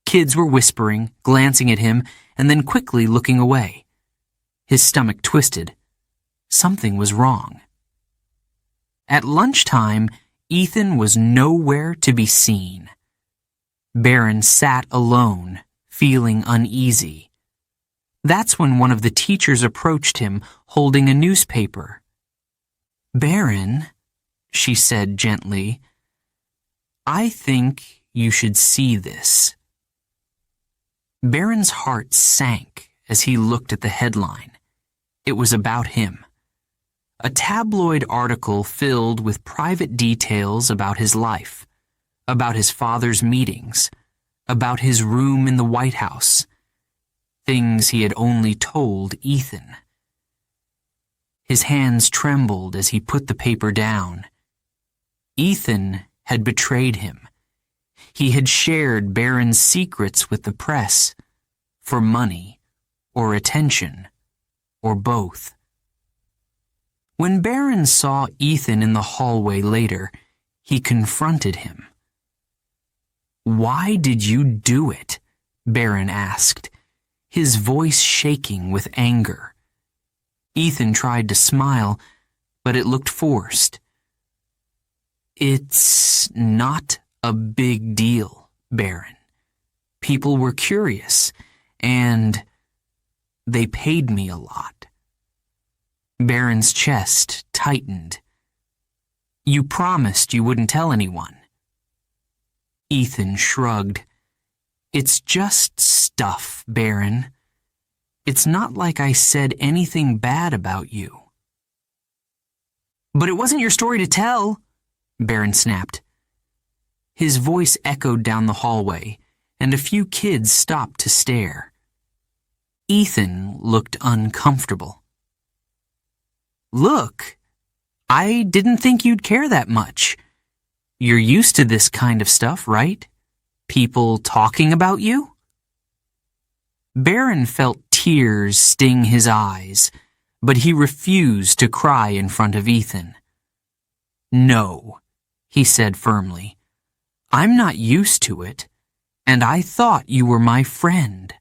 A: Kids were whispering, glancing at him, and then quickly looking away. His stomach twisted. Something was wrong. At lunchtime, Ethan was nowhere to be seen. Barron sat alone, feeling uneasy. That's when one of the teachers approached him, holding a newspaper. "Barron," she said gently, "I think you should see this." Barron's heart sank as he looked at the headline. It was about him. A tabloid article filled with private details about his life, about his father's meetings, about his room in the White House, things he had only told Ethan. His hands trembled as he put the paper down. Ethan had betrayed him. He had shared Barron's secrets with the press for money or attention or both. When Barron saw Ethan in the hallway later, he confronted him. "Why did you do it?" Barron asked, his voice shaking with anger. Ethan tried to smile, but it looked forced. "It's not a big deal, Barron. People were curious, and they paid me a lot." Barron's chest tightened. "You promised you wouldn't tell anyone." Ethan shrugged. "It's just stuff, Barron. It's not like I said anything bad about you." "But it wasn't your story to tell," Barron snapped. His voice echoed down the hallway, and a few kids stopped to stare. Ethan looked uncomfortable. "Look, I didn't think you'd care that much. You're used to this kind of stuff, right? People talking about you?" Barron felt tears sting his eyes, but he refused to cry in front of Ethan. "No," he said firmly. "I'm not used to it, and I thought you were my friend."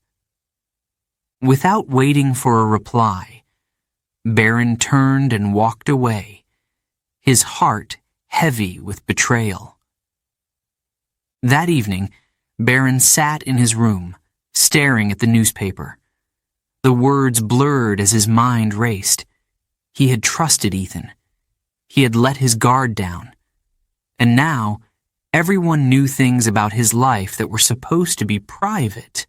A: Without waiting for a reply, Barron turned and walked away, his heart heavy with betrayal. That evening, Barron sat in his room, staring at the newspaper. The words blurred as his mind raced. He had trusted Ethan. He had let his guard down. And now, everyone knew things about his life that were supposed to be private.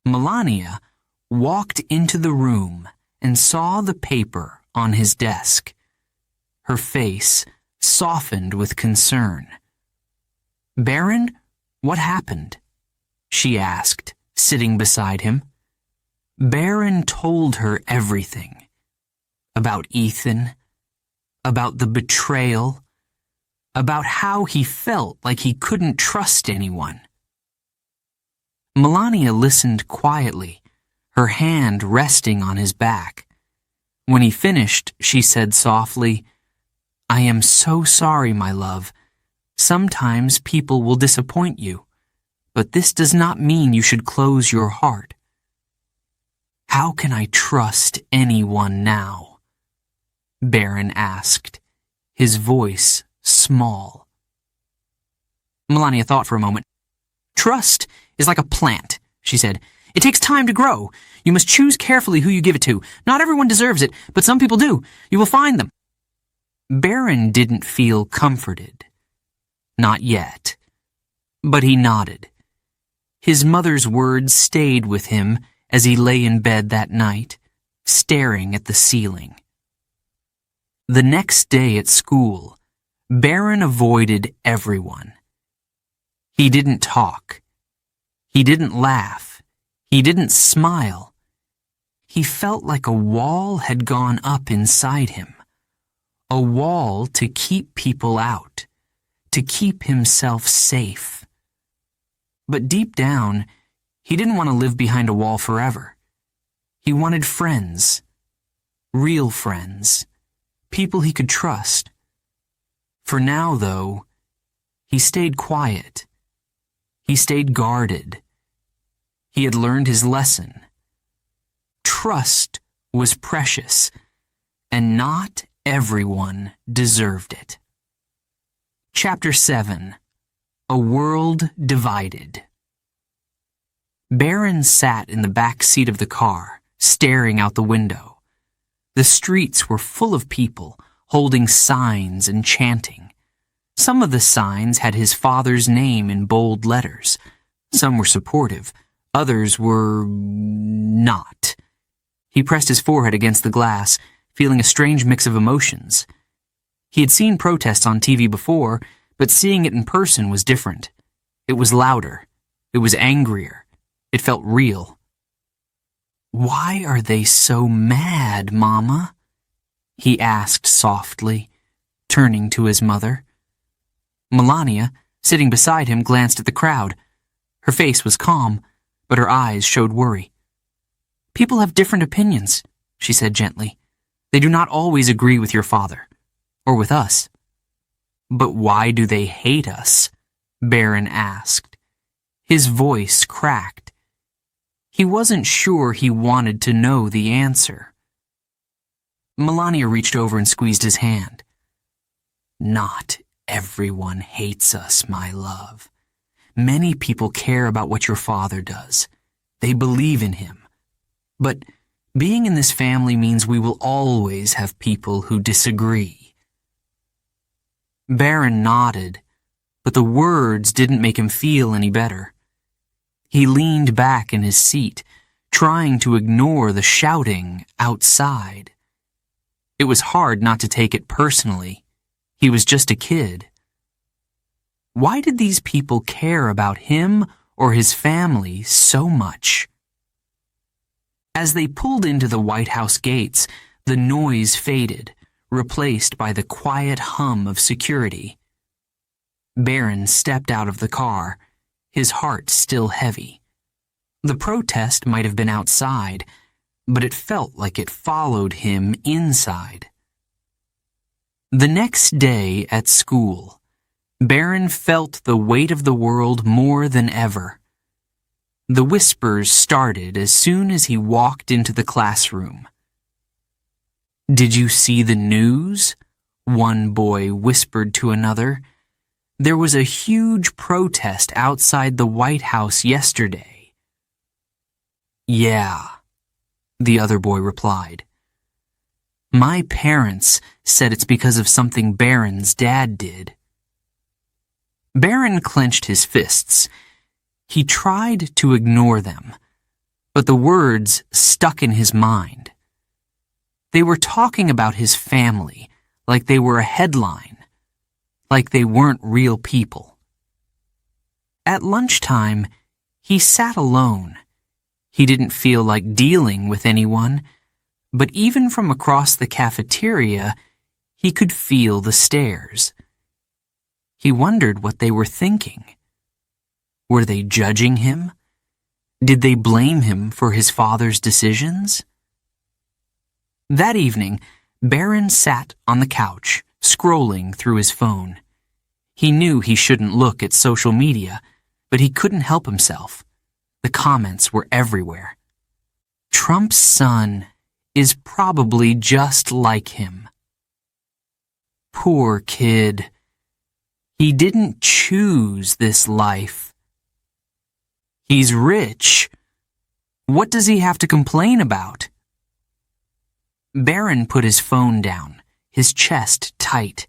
A: Melania walked into the room and saw the paper on his desk. Her face softened with concern. "Barron, what happened?" she asked, sitting beside him. Barron told her everything. About Ethan, about the betrayal, about how he felt like he couldn't trust anyone. Melania listened quietly, her hand resting on his back. When he finished, she said softly, "I am so sorry, my love. Sometimes people will disappoint you, but this does not mean you should close your heart." "How can I trust anyone now?" Barron asked, his voice small. Melania thought for a moment. "Trust is like a plant," she said. "It takes time to grow. You must choose carefully who you give it to. Not everyone deserves it, but some people do. You will find them." Barron didn't feel comforted. Not yet. But he nodded. His mother's words stayed with him as he lay in bed that night, staring at the ceiling. The next day at school, Barron avoided everyone. He didn't talk. He didn't laugh. He didn't smile. He felt like a wall had gone up inside him. A wall to keep people out, to keep himself safe. But deep down, he didn't want to live behind a wall forever. He wanted friends. Real friends. People he could trust. For now, though, he stayed quiet. He stayed guarded. He had learned his lesson. Trust was precious, and not everyone deserved it. Chapter 7. A World Divided. Barron sat in the back seat of the car, staring out the window. The streets were full of people, holding signs and chanting. Some of the signs had his father's name in bold letters. Some were supportive, others were not. He pressed his forehead against the glass, feeling a strange mix of emotions. He had seen protests on TV before, but seeing it in person was different. It was louder. It was angrier. It felt real. "Why are they so mad, Mama?" he asked softly, turning to his mother. Melania, sitting beside him, glanced at the crowd. Her face was calm, but her eyes showed worry. "People have different opinions," she said gently. "They do not always agree with your father, or with us." "But why do they hate us?" Barron asked. His voice cracked. He wasn't sure he wanted to know the answer. Melania reached over and squeezed his hand. "Not everyone hates us, my love. Many people care about what your father does. They believe in him. But being in this family means we will always have people who disagree." Barron nodded, but the words didn't make him feel any better. He leaned back in his seat, trying to ignore the shouting outside. It was hard not to take it personally. He was just a kid. Why did these people care about him or his family so much? As they pulled into the White House gates, the noise faded, replaced by the quiet hum of security. Barron stepped out of the car, his heart still heavy. The protest might have been outside, but it felt like it followed him inside. The next day at school, Barron felt the weight of the world more than ever. The whispers started as soon as he walked into the classroom. "Did you see the news?" one boy whispered to another. "There was a huge protest outside the White House yesterday." "Yeah," the other boy replied. "My parents said it's because of something Barron's dad did." Barron clenched his fists. He tried to ignore them, but the words stuck in his mind. They were talking about his family like they were a headline, like they weren't real people. At lunchtime, he sat alone. He didn't feel like dealing with anyone, but even from across the cafeteria, he could feel the stares. He wondered what they were thinking. Were they judging him? Did they blame him for his father's decisions? That evening, Barron sat on the couch, scrolling through his phone. He knew he shouldn't look at social media, but he couldn't help himself. The comments were everywhere. Trump's son is probably just like him. Poor kid. He didn't choose this life. He's rich. What does he have to complain about? Barron put his phone down, his chest tight.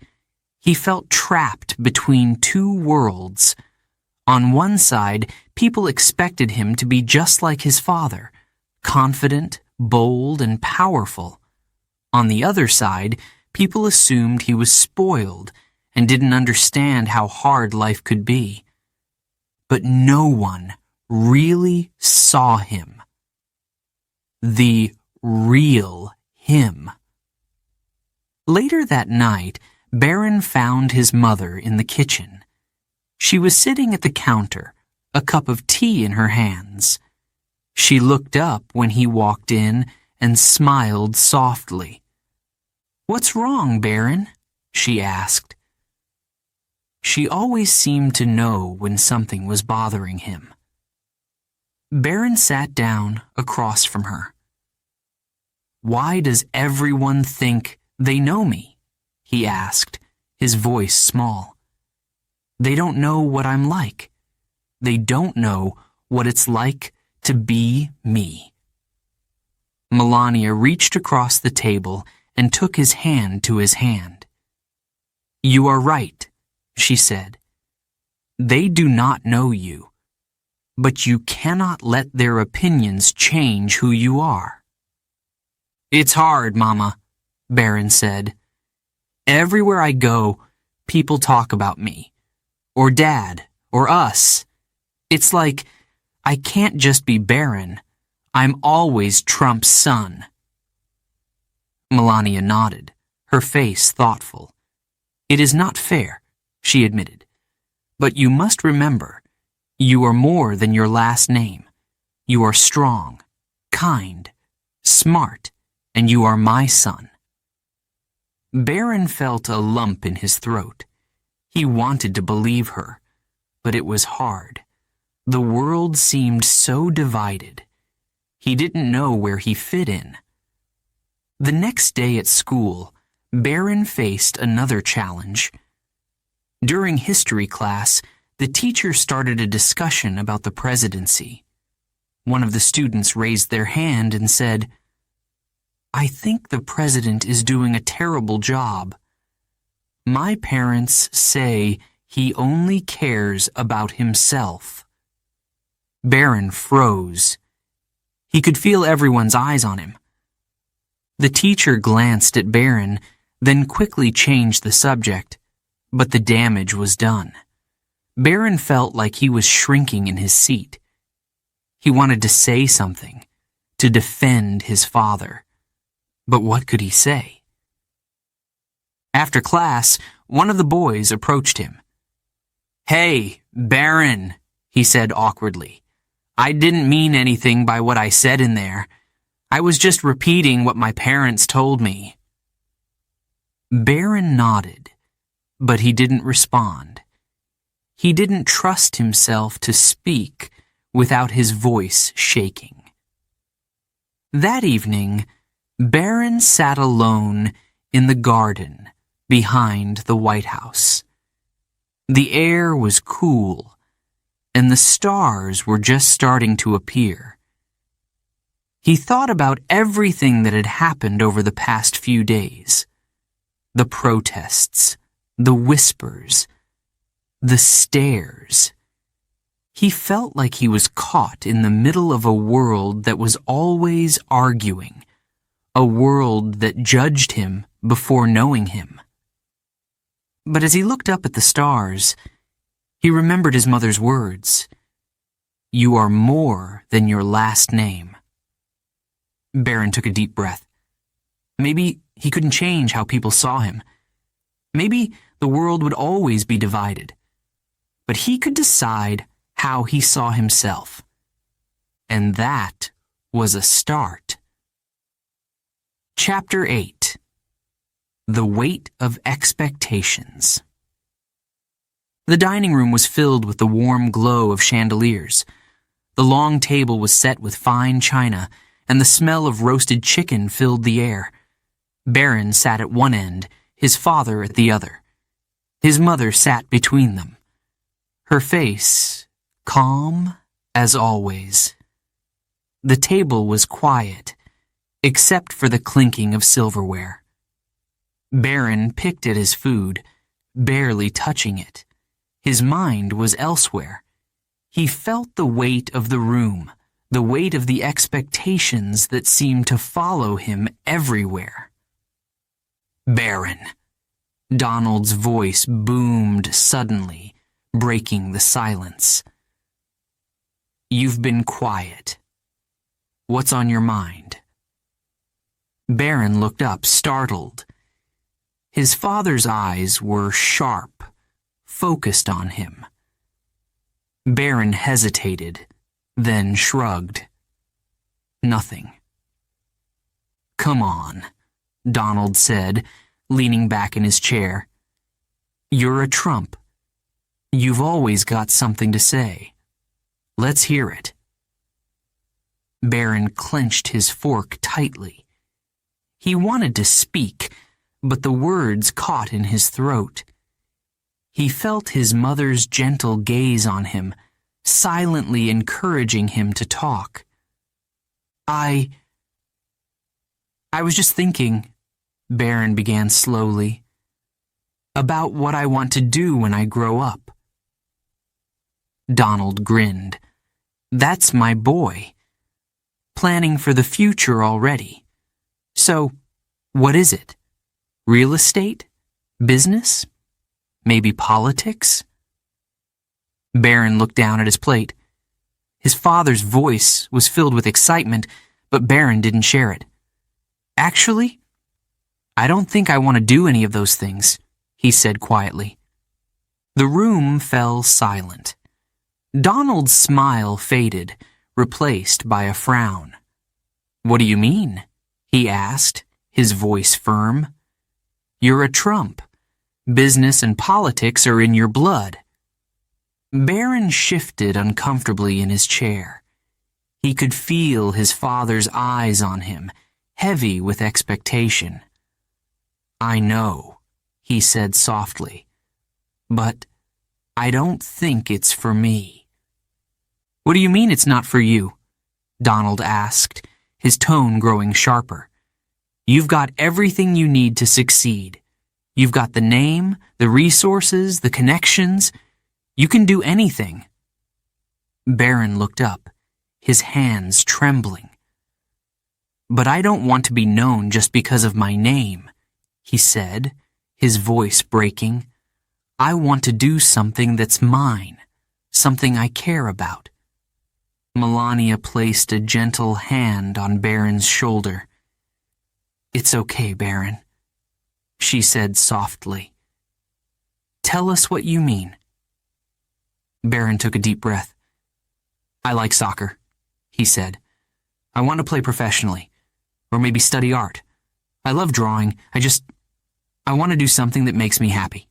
A: He felt trapped between two worlds. On one side, people expected him to be just like his father, confident, bold, and powerful. On the other side, people assumed he was spoiled and didn't understand how hard life could be. But no one really saw him. The real him. Later that night, Barron found his mother in the kitchen. She was sitting at the counter, a cup of tea in her hands. She looked up when he walked in and smiled softly. "What's wrong, Barron?" she asked. She always seemed to know when something was bothering him. Barron sat down across from her. "Why does everyone think they know me?" he asked, his voice small. "They don't know what I'm like. They don't know what it's like to be me." Melania reached across the table and took his hand to his hand. "You are right," she said. "They do not know you, but you cannot let their opinions change who you are." "It's hard, Mama," Barron said. "Everywhere I go, people talk about me, or Dad, or us. It's like I can't just be Barron. I'm always Trump's son." Melania nodded, her face thoughtful. "It is not fair," she admitted. "But you must remember, you are more than your last name. You are strong, kind, smart, and you are my son." Barron felt a lump in his throat. He wanted to believe her, but it was hard. The world seemed so divided. He didn't know where he fit in. The next day at school, Barron faced another challenge. During history class, the teacher started a discussion about the presidency. One of the students raised their hand and said, "I think the president is doing a terrible job. My parents say he only cares about himself." Barron froze. He could feel everyone's eyes on him. The teacher glanced at Barron, then quickly changed the subject, but the damage was done. Barron felt like he was shrinking in his seat. He wanted to say something, to defend his father. But what could he say? After class, one of the boys approached him. "Hey, Barron," he said awkwardly. "I didn't mean anything by what I said in there. I was just repeating what my parents told me." Barron nodded, but he didn't respond. He didn't trust himself to speak without his voice shaking. That evening, Barron sat alone in the garden behind the White House. The air was cool, and the stars were just starting to appear. He thought about everything that had happened over the past few days. The protests, the whispers, the stares. He felt like he was caught in the middle of a world that was always arguing, a world that judged him before knowing him. But as he looked up at the stars, he remembered his mother's words, "You are more than your last name." Barron took a deep breath. Maybe he couldn't change how people saw him. Maybe the world would always be divided. But he could decide how he saw himself. And that was a start. Chapter 8. The Weight of Expectations. The dining room was filled with the warm glow of chandeliers. The long table was set with fine china, and the smell of roasted chicken filled the air. Barron sat at one end, his father at the other. His mother sat between them. Her face calm as always. The table was quiet, except for the clinking of silverware. Barron picked at his food, barely touching it. His mind was elsewhere. He felt the weight of the room, the weight of the expectations that seemed to follow him everywhere. "Barron." Donald's voice boomed suddenly, breaking the silence. "You've been quiet. What's on your mind?" Barron looked up, startled. His father's eyes were sharp, focused on him. Barron hesitated, then shrugged. "Nothing." "Come on," Donald said, leaning back in his chair. "You're a trump. You've always got something to say. Let's hear it." Barron clenched his fork tightly. He wanted to speak, but the words caught in his throat. He felt his mother's gentle gaze on him, silently encouraging him to talk. I was just thinking," Barron began slowly, "about what I want to do when I grow up." Donald grinned. "That's my boy. Planning for the future already. So, what is it? Real estate? Business? Maybe politics?" Barron looked down at his plate. His father's voice was filled with excitement, but Barron didn't share it. "Actually, I don't think I want to do any of those things," he said quietly. The room fell silent. Donald's smile faded, replaced by a frown. "What do you mean?" he asked, his voice firm. "You're a trump. Business and politics are in your blood." Barron shifted uncomfortably in his chair. He could feel his father's eyes on him, heavy with expectation. "I know," he said softly, "but I don't think it's for me." "What do you mean it's not for you?" Donald asked, his tone growing sharper. "You've got everything you need to succeed. You've got the name, the resources, the connections. You can do anything." Barron looked up, his hands trembling. "But I don't want to be known just because of my name," he said, his voice breaking. "I want to do something that's mine, something I care about." Melania placed a gentle hand on Barron's shoulder. "It's okay, Barron," she said softly. "Tell us what you mean." Barron took a deep breath. "I like soccer," he said. "I want to play professionally, or maybe study art. I love drawing. I want to do something that makes me happy."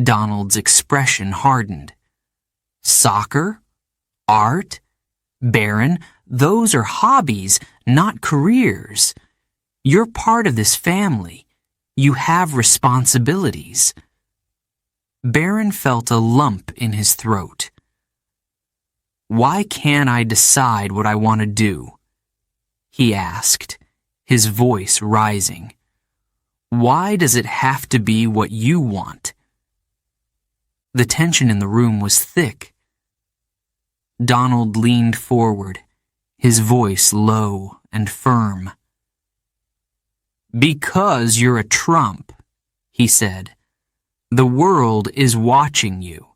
A: Donald's expression hardened. "Soccer? Art? Barron, those are hobbies, not careers. You're part of this family. You have responsibilities." Barron felt a lump in his throat. "Why can't I decide what I want to do?" he asked, his voice rising. "Why does it have to be what you want?" The tension in the room was thick. Donald leaned forward, his voice low and firm. Because you're a trump, he said. The world is watching you.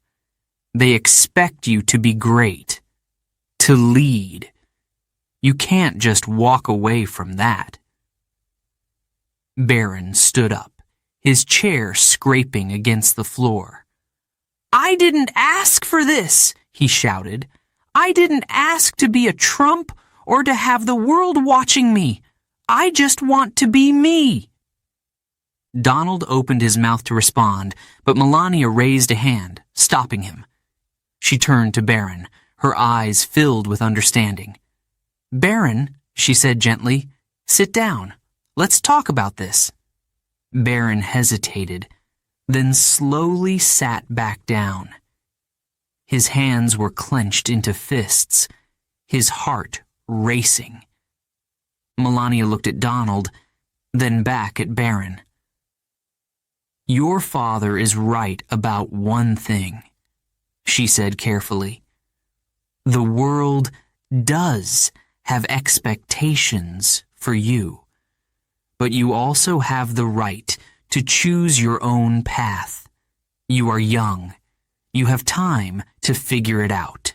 A: They expect you to be great, to lead. You can't just walk away from that. Barron stood up, his chair scraping against the floor. I didn't ask for this, he shouted. I didn't ask to be a trump or to have the world watching me. I just want to be me. Donald opened his mouth to respond, but Melania raised a hand, stopping him. She turned to Barron, her eyes filled with understanding. Barron, she said gently, sit down. Let's talk about this. Barron hesitated, then slowly sat back down. His hands were clenched into fists, his heart racing. Melania looked at Donald, then back at Barron. Your father is right about one thing, she said carefully. The world does have expectations for you, but you also have the right to choose your own path. You are young. You have time to figure it out.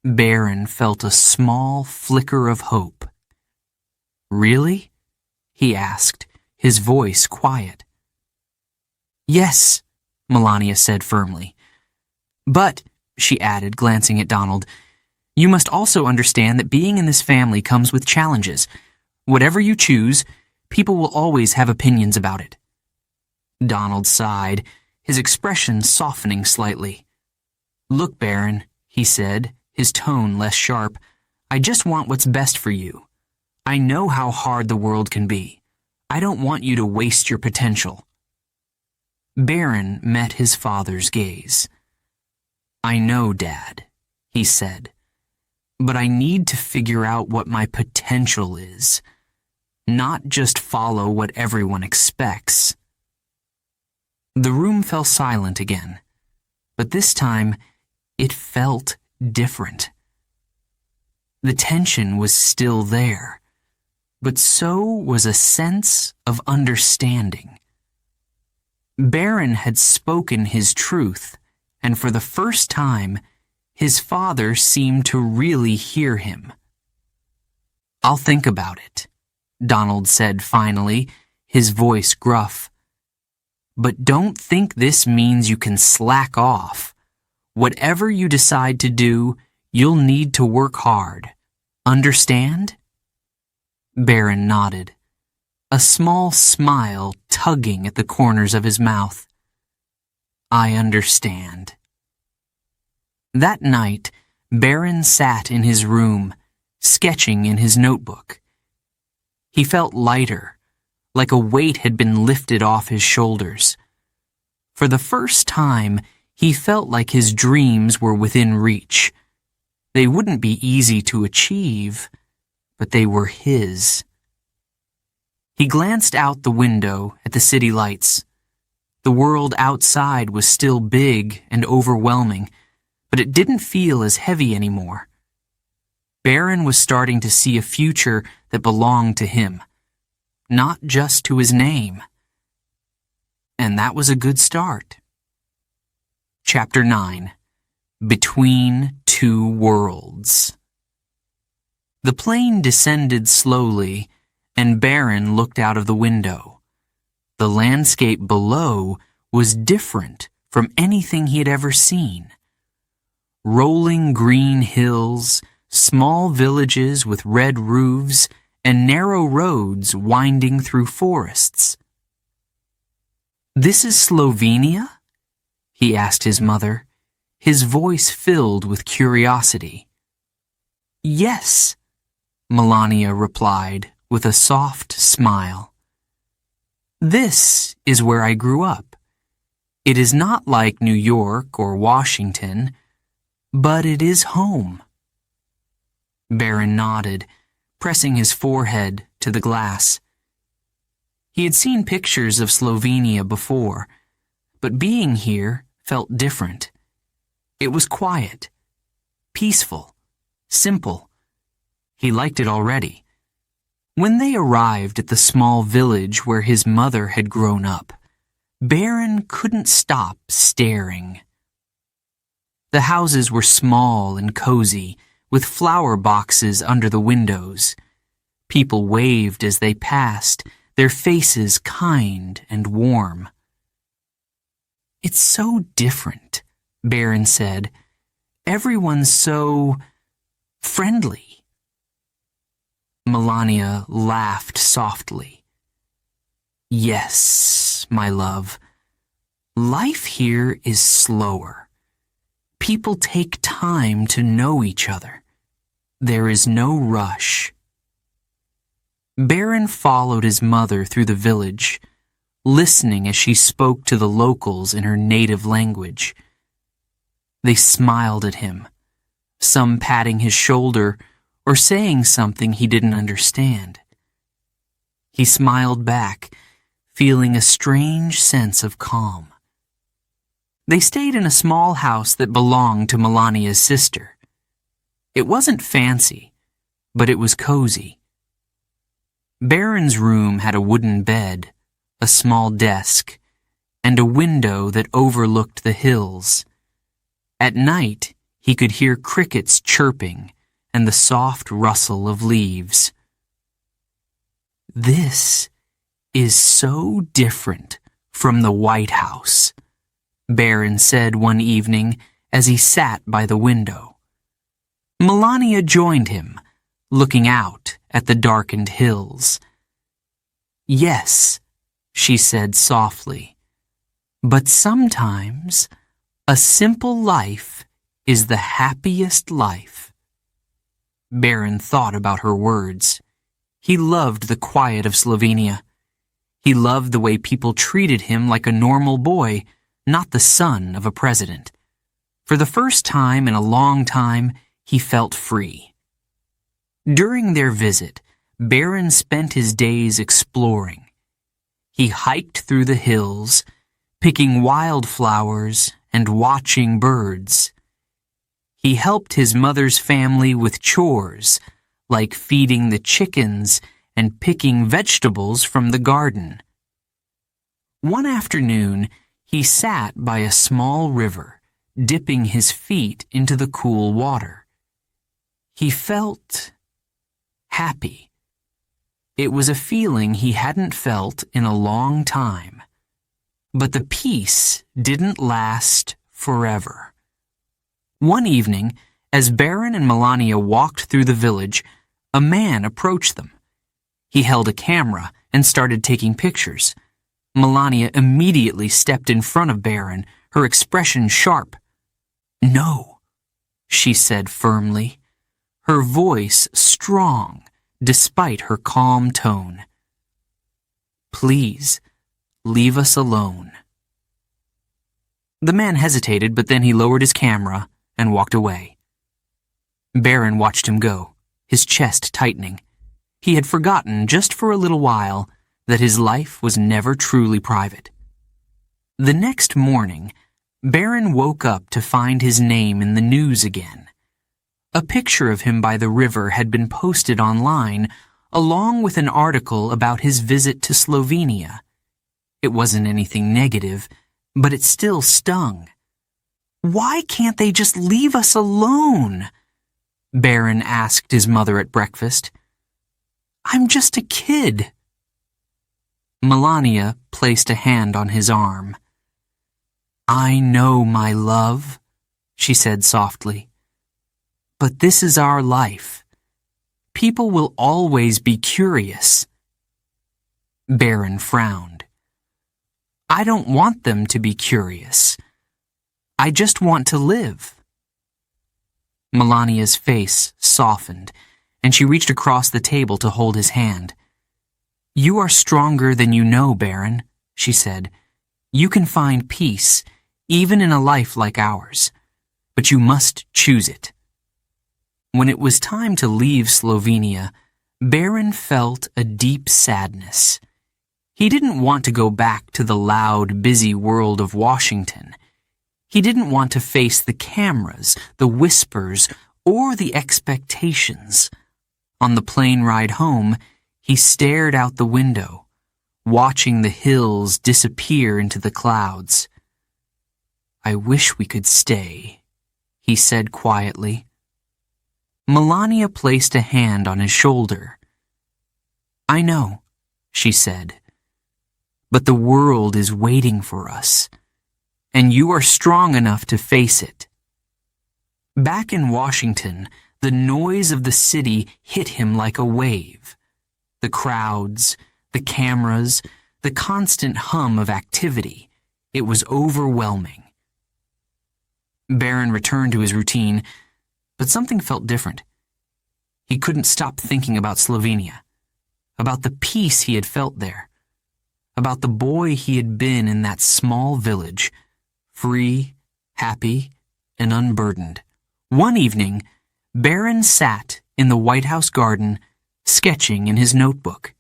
A: Barron felt a small flicker of hope. Really? He asked, his voice quiet. Yes, Melania said firmly. But, she added, glancing at Donald, you must also understand that being in this family comes with challenges. Whatever you choose, people will always have opinions about it. Donald sighed, his expression softening slightly. Look, Barron, he said, his tone less sharp, I just want what's best for you. I know how hard the world can be. I don't want you to waste your potential. Barron met his father's gaze. I know, Dad, he said, but I need to figure out what my potential is, not just follow what everyone expects. The room fell silent again, but this time it felt different. The tension was still there, but so was a sense of understanding. Barron had spoken his truth, and for the first time, his father seemed to really hear him. I'll think about it, Donald said finally, his voice gruff. But don't think this means you can slack off. Whatever you decide to do, you'll need to work hard. Understand? Barron nodded, a small smile tugging at the corners of his mouth. I understand. That night, Barron sat in his room, sketching in his notebook. He felt lighter, like a weight had been lifted off his shoulders. For the first time, he felt like his dreams were within reach. They wouldn't be easy to achieve, but they were his. He glanced out the window at the city lights. The world outside was still big and overwhelming, but it didn't feel as heavy anymore. Barron was starting to see a future that belonged to him, not just to his name. And that was a good start. Chapter 9. Between Two Worlds. The plane descended slowly, and Barron looked out of the window. The landscape below was different from anything he had ever seen. Rolling green hills, small villages with red roofs, and narrow roads winding through forests. This is Slovenia? He asked his mother, his voice filled with curiosity. Yes, Melania replied with a soft smile. This is where I grew up. It is not like New York or Washington, but it is home. Barron nodded, pressing his forehead to the glass. He had seen pictures of Slovenia before, but being here felt different. It was quiet, peaceful, simple. He liked it already. When they arrived at the small village where his mother had grown up, Barron couldn't stop staring. The houses were small and cozy, with flower boxes under the windows. People waved as they passed, their faces kind and warm. "It's so different," Barron said. "Everyone's so friendly." Melania laughed softly. "Yes, my love. Life here is slower. People take time to know each other. There is no rush." Barron followed his mother through the village, listening as she spoke to the locals in her native language. They smiled at him, some patting his shoulder or saying something he didn't understand. He smiled back, feeling a strange sense of calm. They stayed in a small house that belonged to Melania's sister. It wasn't fancy, but it was cozy. Barron's room had a wooden bed, a small desk, and a window that overlooked the hills. At night, he could hear crickets chirping and the soft rustle of leaves. "This is so different from the White House," Barron said one evening as he sat by the window. Melania joined him, looking out at the darkened hills. "Yes," she said softly, "but sometimes a simple life is the happiest life." Barron thought about her words. He loved the quiet of Slovenia. He loved the way people treated him like a normal boy, not the son of a president. For the first time in a long time, he felt free. During their visit, Barron spent his days exploring. He hiked through the hills, picking wildflowers and watching birds. He helped his mother's family with chores, like feeding the chickens and picking vegetables from the garden. One afternoon, he sat by a small river, dipping his feet into the cool water. He felt happy. It was a feeling he hadn't felt in a long time. But the peace didn't last forever. One evening, as Barron and Melania walked through the village, a man approached them. He held a camera and started taking pictures. Melania immediately stepped in front of Barron, her expression sharp. "No," she said firmly, her voice strong despite her calm tone. "Please, leave us alone." The man hesitated, but then he lowered his camera and walked away. Barron watched him go, his chest tightening. He had forgotten, just for a little while, that his life was never truly private. The next morning, Barron woke up to find his name in the news again. A picture of him by the river had been posted online, along with an article about his visit to Slovenia. It wasn't anything negative, but it still stung. "Why can't they just leave us alone?" Barron asked his mother at breakfast. "I'm just a kid." Melania placed a hand on his arm. "I know, my love," she said softly. "But this is our life. People will always be curious." Barron frowned. "I don't want them to be curious. I just want to live." Melania's face softened, and she reached across the table to hold his hand. "You are stronger than you know, Barron," she said. "You can find peace, even in a life like ours. But you must choose it." When it was time to leave Slovenia, Barron felt a deep sadness. He didn't want to go back to the loud, busy world of Washington. He didn't want to face the cameras, the whispers, or the expectations. On the plane ride home, He stared out the window, watching the hills disappear into the clouds. "I wish we could stay," he said quietly. Melania placed a hand on his shoulder. "I know," she said, "but the world is waiting for us, and you are strong enough to face it." Back in Washington, the noise of the city hit him like a wave. The crowds, the cameras, the constant hum of activity. It was overwhelming. Barron returned to his routine, but something felt different. He couldn't stop thinking about Slovenia, about the peace he had felt there, about the boy he had been in that small village, free, happy, and unburdened. One evening, Barron sat in the White House garden, sketching in his notebook.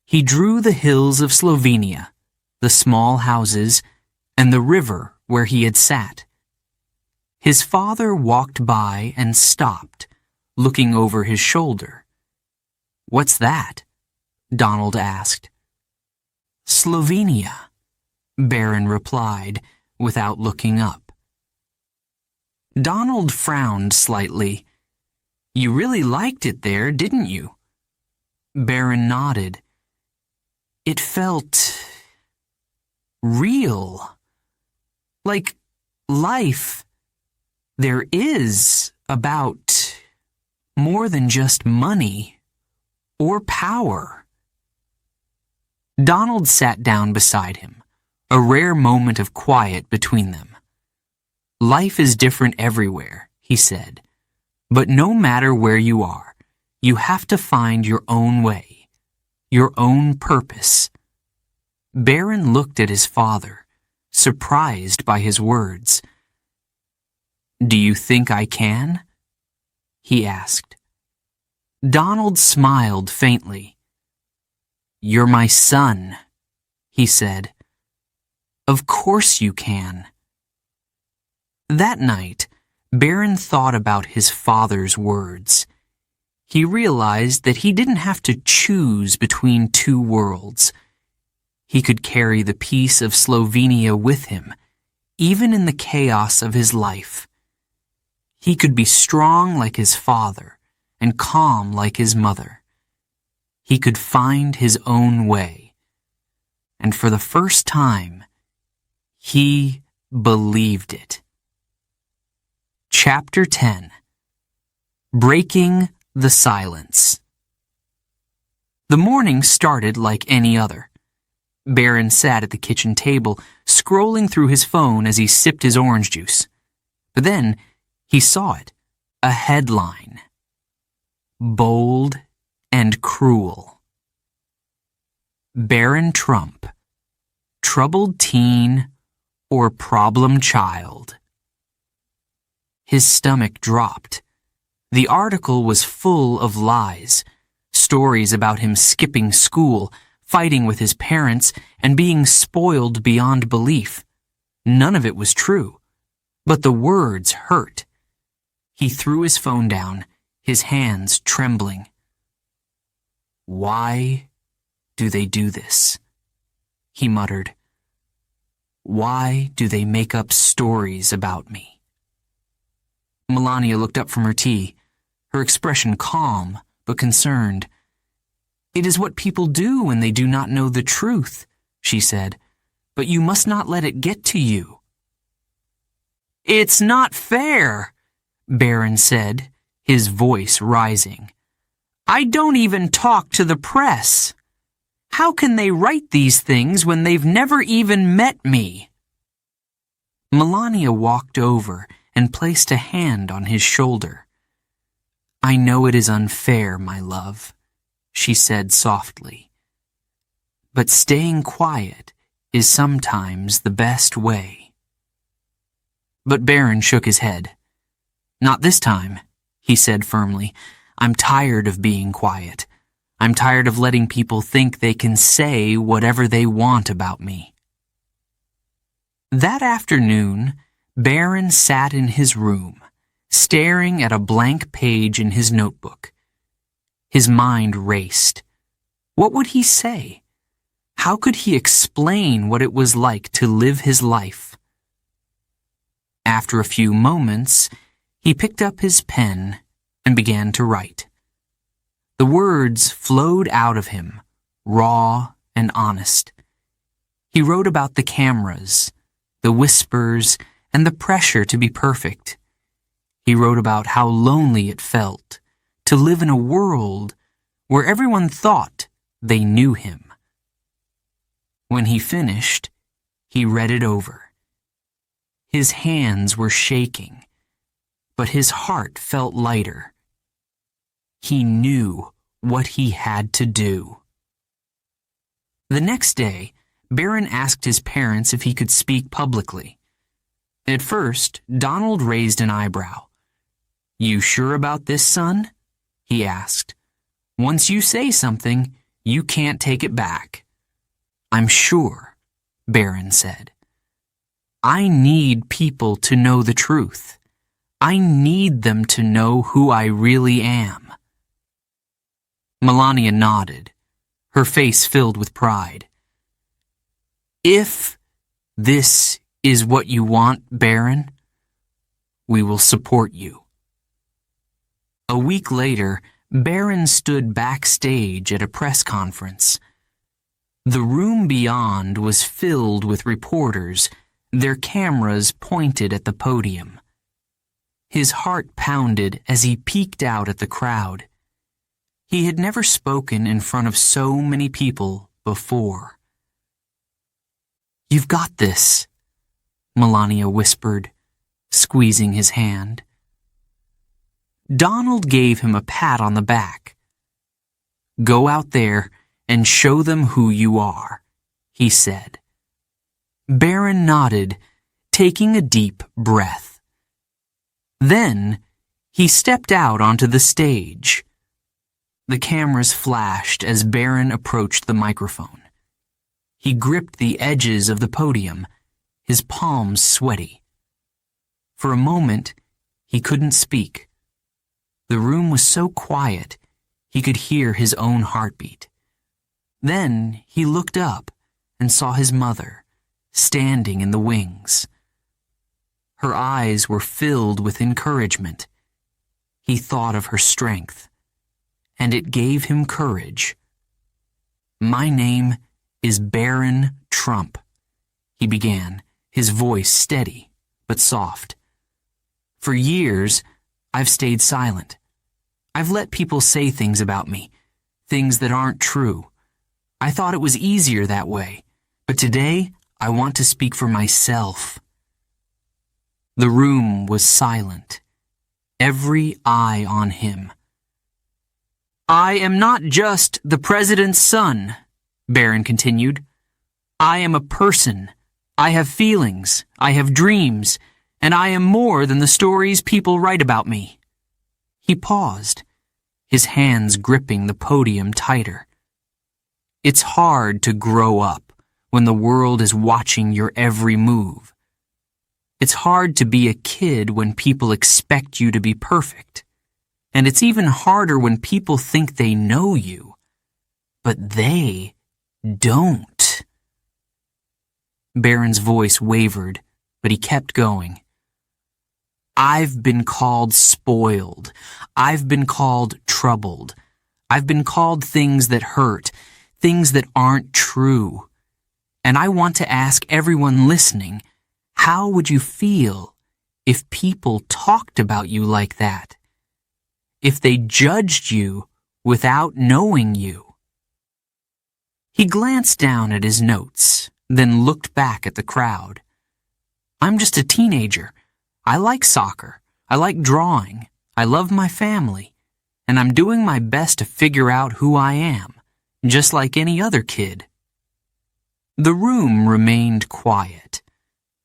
A: He drew the hills of Slovenia, the small houses, and the river where he had sat. His father walked by and stopped, looking over his shoulder. "What's that?" Donald asked. "Slovenia," Barron replied without looking up. Donald frowned slightly. "You really liked it there, didn't you?" Barron nodded. "It felt real. Like life. There is about more than just money or power." Donald sat down beside him, a rare moment of quiet between them. "Life is different everywhere," he said, "but no matter where you are, you have to find your own way, your own purpose." Barron looked at his father, surprised by his words. "Do you think I can?" he asked. Donald smiled faintly. "You're my son," he said. "Of course you can." That night, Barron thought about his father's words. He realized that he didn't have to choose between two worlds. He could carry the peace of Slovenia with him, even in the chaos of his life. He could be strong like his father and calm like his mother. He could find his own way. And for the first time, he believed it. Chapter 10. Breaking the Silence. The morning started like any other. Barron sat at the kitchen table, scrolling through his phone as he sipped his orange juice. But then, he saw it. A headline. Bold and cruel. Barron Trump. Troubled teen or problem child. His stomach dropped. The article was full of lies. Stories about him skipping school, fighting with his parents, and being spoiled beyond belief. None of it was true. But the words hurt. He threw his phone down, his hands trembling. "Why do they do this?" he muttered. "Why do they make up stories about me?" Melania looked up from her tea, her expression calm but concerned. "It is what people do when they do not know the truth," she said, "but you must not let it get to you." "It's not fair," Barron said, his voice rising. "I don't even talk to the press. How can they write these things when they've never even met me?" Melania walked over and placed a hand on his shoulder. "I know it is unfair, my love," she said softly. "But staying quiet is sometimes the best way." But Barron shook his head. "Not this time," he said firmly. "I'm tired of being quiet. I'm tired of letting people think they can say whatever they want about me." That afternoon, Barron sat in his room, staring at a blank page in his notebook. His mind raced. What would he say? How could he explain what it was like to live his life? After a few moments, he picked up his pen and began to write. The words flowed out of him, raw and honest. He wrote about the cameras, the whispers, and the pressure to be perfect. He wrote about how lonely it felt to live in a world where everyone thought they knew him. When he finished, he read it over. His hands were shaking, but his heart felt lighter. He knew what he had to do. The next day, Barron asked his parents if he could speak publicly. At first, Donald raised an eyebrow. "You sure about this, son?" he asked. "Once you say something, you can't take it back." "I'm sure," Barron said. "I need people to know the truth. I need them to know who I really am." Melania nodded, her face filled with pride. "If this is what you want, Barron, we will support you." A week later, Barron stood backstage at a press conference. The room beyond was filled with reporters, their cameras pointed at the podium. His heart pounded as he peeked out at the crowd. He had never spoken in front of so many people before. "You've got this," Melania whispered, squeezing his hand. Donald gave him a pat on the back. "Go out there and show them who you are," he said. Barron nodded, taking a deep breath. Then he stepped out onto the stage. The cameras flashed as Barron approached the microphone. He gripped the edges of the podium, his palms sweaty. For a moment, he couldn't speak. The room was so quiet, he could hear his own heartbeat. Then he looked up and saw his mother, standing in the wings. Her eyes were filled with encouragement. He thought of her strength, and it gave him courage. "My name is Barron Trump," he began, his voice steady but soft. "For years, I've stayed silent. I've let people say things about me, things that aren't true. I thought it was easier that way, but today I want to speak for myself." The room was silent, every eye on him. "I am not just the president's son," Barron continued. "I am a person. I have feelings. I have dreams. And I am more than the stories people write about me." He paused, his hands gripping the podium tighter. It's hard to grow up when the world is watching your every move. It's hard to be a kid when people expect you to be perfect. And it's even harder when people think they know you, but they don't. Barron's voice wavered, but he kept going. "I've been called spoiled. I've been called troubled. I've been called things that hurt, things that aren't true. And I want to ask everyone listening, how would you feel if people talked about you like that? If they judged you without knowing you?" He glanced down at his notes, then looked back at the crowd. "I'm just a teenager. I like soccer. I like drawing. I love my family. And I'm doing my best to figure out who I am, just like any other kid." The room remained quiet,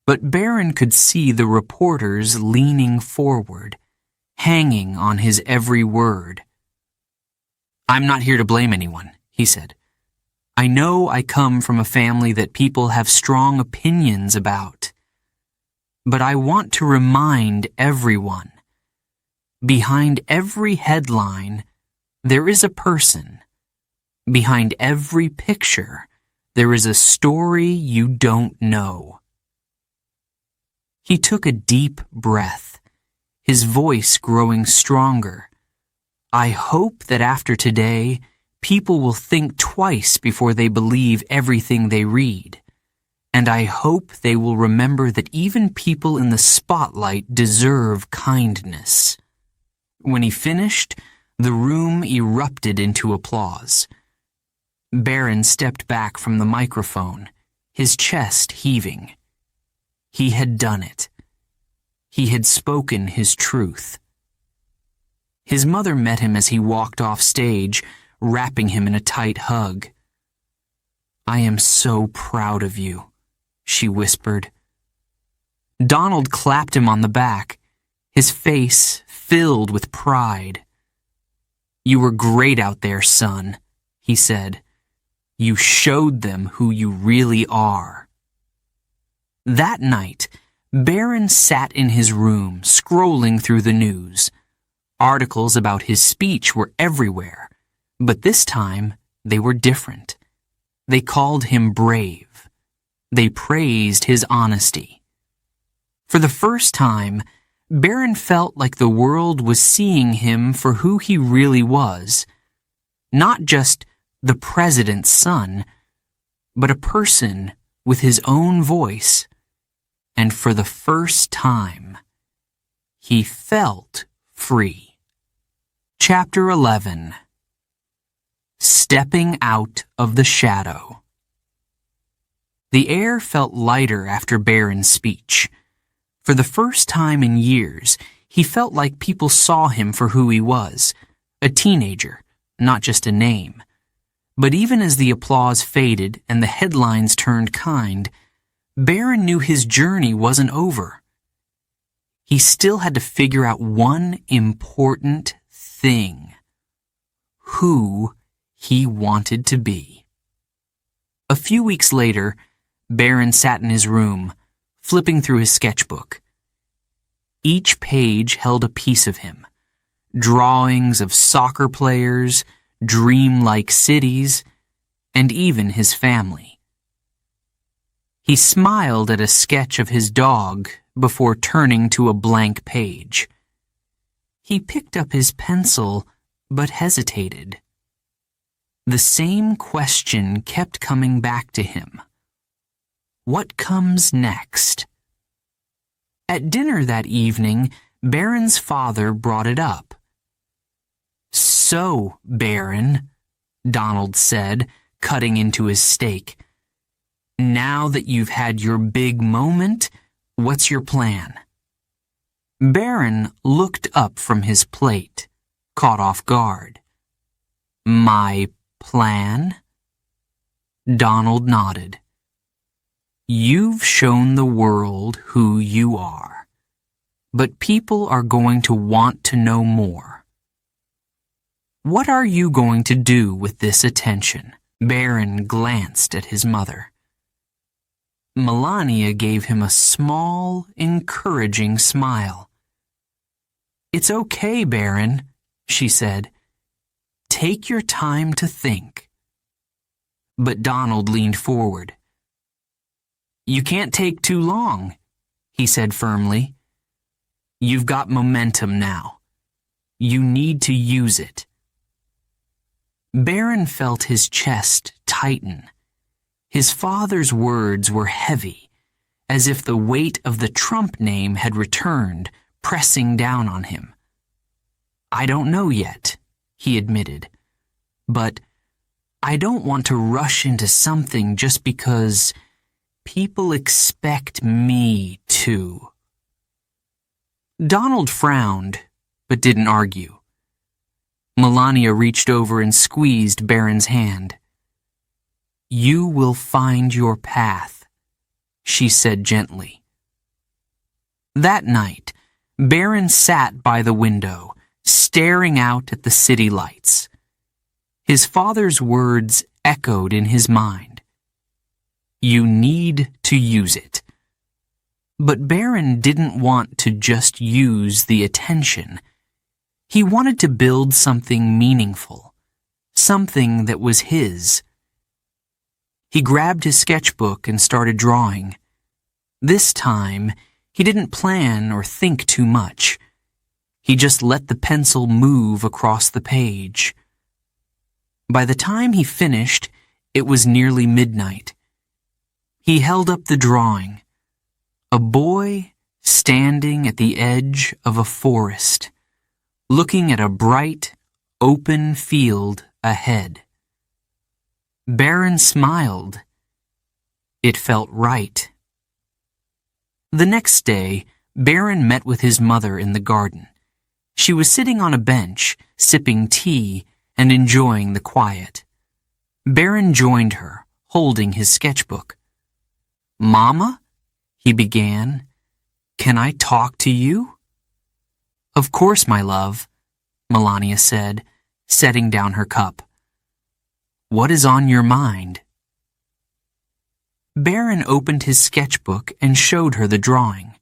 A: but Barron could see the reporters leaning forward, hanging on his every word. "I'm not here to blame anyone," he said. "I know I come from a family that people have strong opinions about. But I want to remind everyone, behind every headline, there is a person, Behind every picture, there is a story you don't know. He took a deep breath, his voice growing stronger. I hope that after today, people will think twice before they believe everything they read. And I hope they will remember that even people in the spotlight deserve kindness. When he finished, the room erupted into applause. Barron stepped back from the microphone, his chest heaving. He had done it. He had spoken his truth. His mother met him as he walked off stage, wrapping him in a tight hug. "I am so proud of you," she whispered. Donald clapped him on the back, his face filled with pride. "You were great out there, son," he said. "You showed them who you really are." That night, Barron sat in his room, scrolling through the news. Articles about his speech were everywhere, but this time they were different. They called him brave. They praised his honesty. For the first time, Barron felt like the world was seeing him for who he really was. Not just the president's son, but a person with his own voice. And for the first time, he felt free. Chapter 11. Stepping Out of the Shadow. The air felt lighter after Barron's speech. For the first time in years, he felt like people saw him for who he was, a teenager, not just a name. But even as the applause faded and the headlines turned kind, Barron knew his journey wasn't over. He still had to figure out one important thing: who he wanted to be. A few weeks later, Barron sat in his room, flipping through his sketchbook. Each page held a piece of him: drawings of soccer players, dreamlike cities, and even his family. He smiled at a sketch of his dog before turning to a blank page. He picked up his pencil, but hesitated. The same question kept coming back to him. What comes next? At dinner that evening, Barron's father brought it up. "So, Barron," Donald said, cutting into his steak, "now that you've had your big moment, what's your plan?" Barron looked up from his plate, caught off guard. "My plan?" Donald nodded. "You've shown the world who you are, but people are going to want to know more. What are you going to do with this attention?" Barron glanced at his mother. Melania gave him a small, encouraging smile. "It's okay, Barron," she said. "Take your time to think." But Donald leaned forward. "You can't take too long," he said firmly. "You've got momentum now. You need to use it." Barron felt his chest tighten. His father's words were heavy, as if the weight of the Trump name had returned, pressing down on him. "I don't know yet," he admitted, "but I don't want to rush into something just because people expect me to." Donald frowned, but didn't argue. Melania reached over and squeezed Barron's hand. "You will find your path," she said gently. That night, Barron sat by the window, staring out at the city lights. His father's words echoed in his mind. You need to use it. But Barron didn't want to just use the attention. He wanted to build something meaningful, something that was his. He grabbed his sketchbook and started drawing. This time, he didn't plan or think too much. He just let the pencil move across the page. By the time he finished, it was nearly midnight. He held up the drawing. A boy standing at the edge of a forest, looking at a bright, open field ahead. Barron smiled. It felt right. The next day, Barron met with his mother in the garden. She was sitting on a bench, sipping tea and enjoying the quiet. Barron joined her, holding his sketchbook. "Mama," he began, "can I talk to you?" "Of course, my love," Melania said, setting down her cup. "What is on your mind?" Barron opened his sketchbook and showed her the drawing.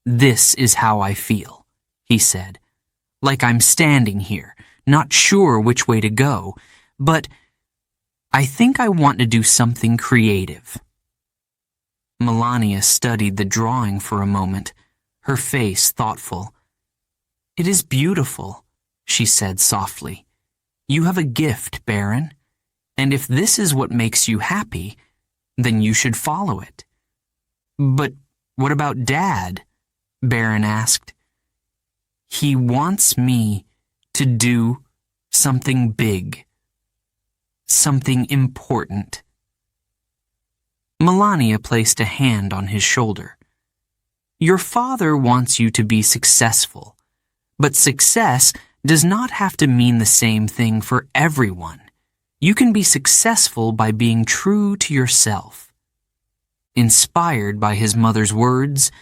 A: "This is how I feel," he said, "like I'm standing here, not sure which way to go, but I think I want to do something creative." Melania studied the drawing for a moment, her face thoughtful. "It is beautiful," she said softly. "You have a gift, Barron, and if this is what makes you happy, then you should follow it." "But what about Dad?" Barron asked. "He wants me to do something big, something important." Melania placed a hand on his shoulder. "Your father wants you to be successful, but success does not have to mean the same thing for everyone. You can be successful by being true to yourself." Inspired by his mother's words,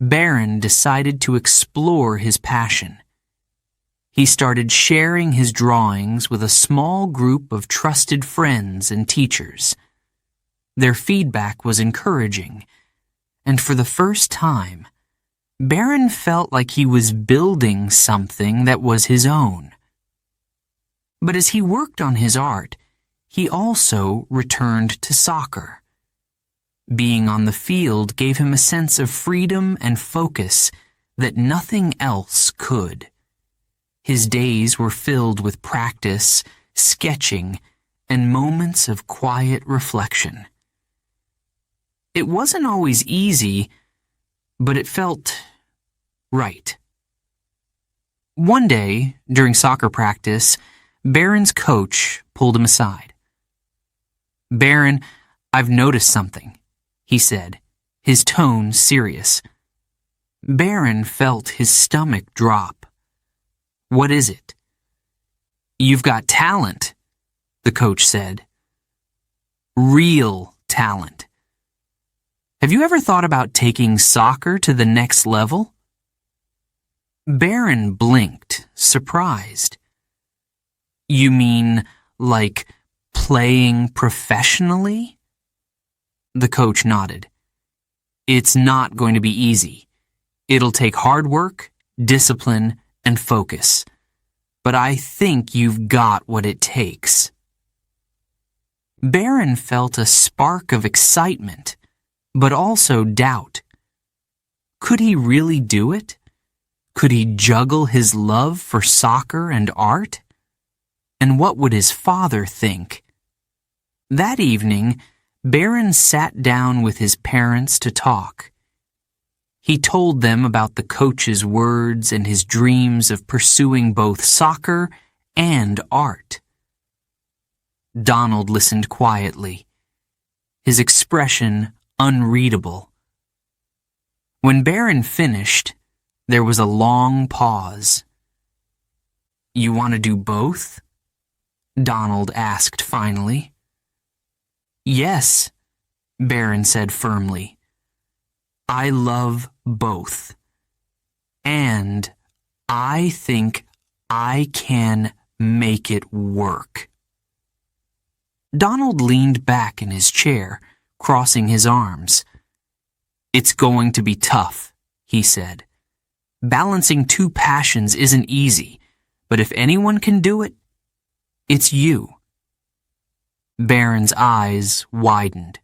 A: Barron decided to explore his passion. He started sharing his drawings with a small group of trusted friends and teachers. Their feedback was encouraging, and for the first time, Barron felt like he was building something that was his own. But as he worked on his art, he also returned to soccer. Being on the field gave him a sense of freedom and focus that nothing else could. His days were filled with practice, sketching, and moments of quiet reflection. It wasn't always easy, but it felt right. One day, during soccer practice, Barron's coach pulled him aside. "Barron, I've noticed something," he said, his tone serious. Barron felt his stomach drop. "What is it?" "You've got talent," the coach said. "Real talent. Have you ever thought about taking soccer to the next level?" Barron blinked, surprised. "You mean like playing professionally?" The coach nodded. "It's not going to be easy. It'll take hard work, discipline, and focus. But I think you've got what it takes." Barron felt a spark of excitement, but also doubt. Could he really do it? Could he juggle his love for soccer and art? And what would his father think? That evening, Barron sat down with his parents to talk. He told them about the coach's words and his dreams of pursuing both soccer and art. Donald listened quietly, his expression unreadable. When Barron finished, there was a long pause. "You want to do both?" Donald asked finally. "Yes," Barron said firmly. "I love both. And I think I can make it work." Donald leaned back in his chair, crossing his arms. "It's going to be tough," he said. "Balancing two passions isn't easy, but if anyone can do it, It's you." Barron's eyes widened.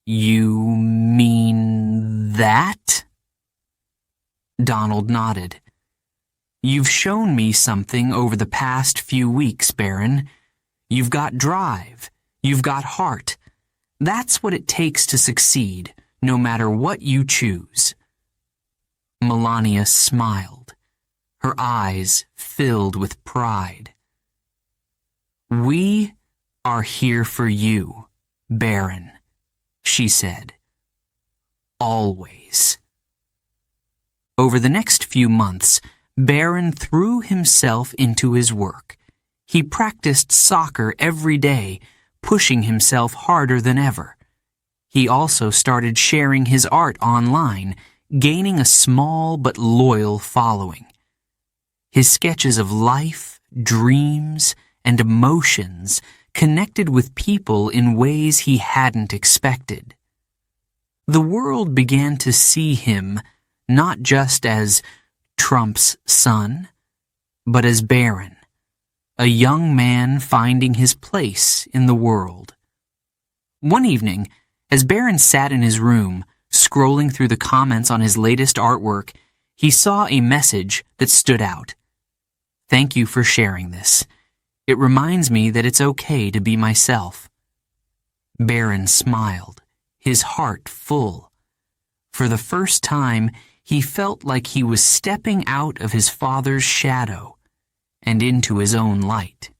A: "You mean that?" Donald nodded. "You've shown me something over the past few weeks, Barron. You've got drive. You've got heart. That's what it takes to succeed, no matter what you choose." Melania smiled. Her eyes filled with pride. "We are here for you, Barron," she said. "Always." Over the next few months, Barron threw himself into his work. He practiced soccer every day, pushing himself harder than ever. He also started sharing his art online, gaining a small but loyal following. His sketches of life, dreams, and emotions connected with people in ways he hadn't expected. The world began to see him not just as Trump's son, but as Barron, a young man finding his place in the world. One evening, as Barron sat in his room, scrolling through the comments on his latest artwork, he saw a message that stood out. "Thank you for sharing this. It reminds me that it's okay to be myself." Barron smiled, his heart full. For the first time, he felt like he was stepping out of his father's shadow and into his own light.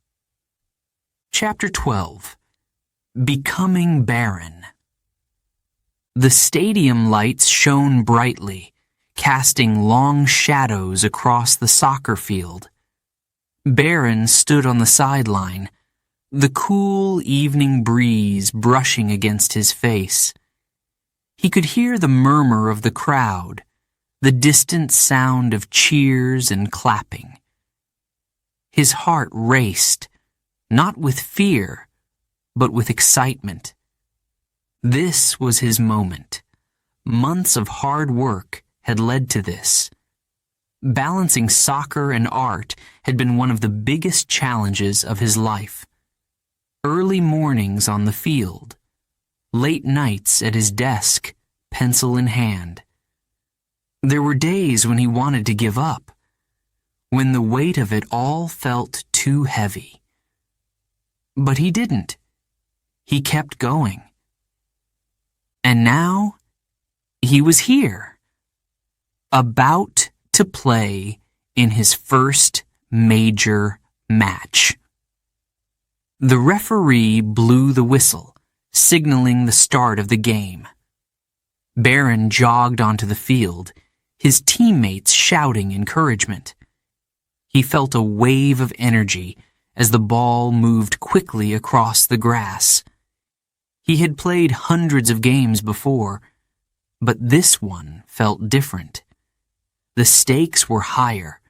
A: Chapter 12. Becoming Barron. The stadium lights shone brightly, casting long shadows across the soccer field. Barron stood on the sideline, the cool evening breeze brushing against his face. He could hear the murmur of the crowd, the distant sound of cheers and clapping. His heart raced, not with fear, but with excitement. This was his moment. Months of hard work had led to this. Balancing soccer and art had been one of the biggest challenges of his life. Early mornings on the field, late nights at his desk, pencil in hand. There were days when he wanted to give up, when the weight of it all felt too heavy. But he didn't. He kept going. And now, he was here, about to play in his first major match. The referee blew the whistle, signaling the start of the game. Barron jogged onto the field, his teammates shouting encouragement. He felt a wave of energy as the ball moved quickly across the grass. He had played hundreds of games before, but this one felt different. The stakes were higher,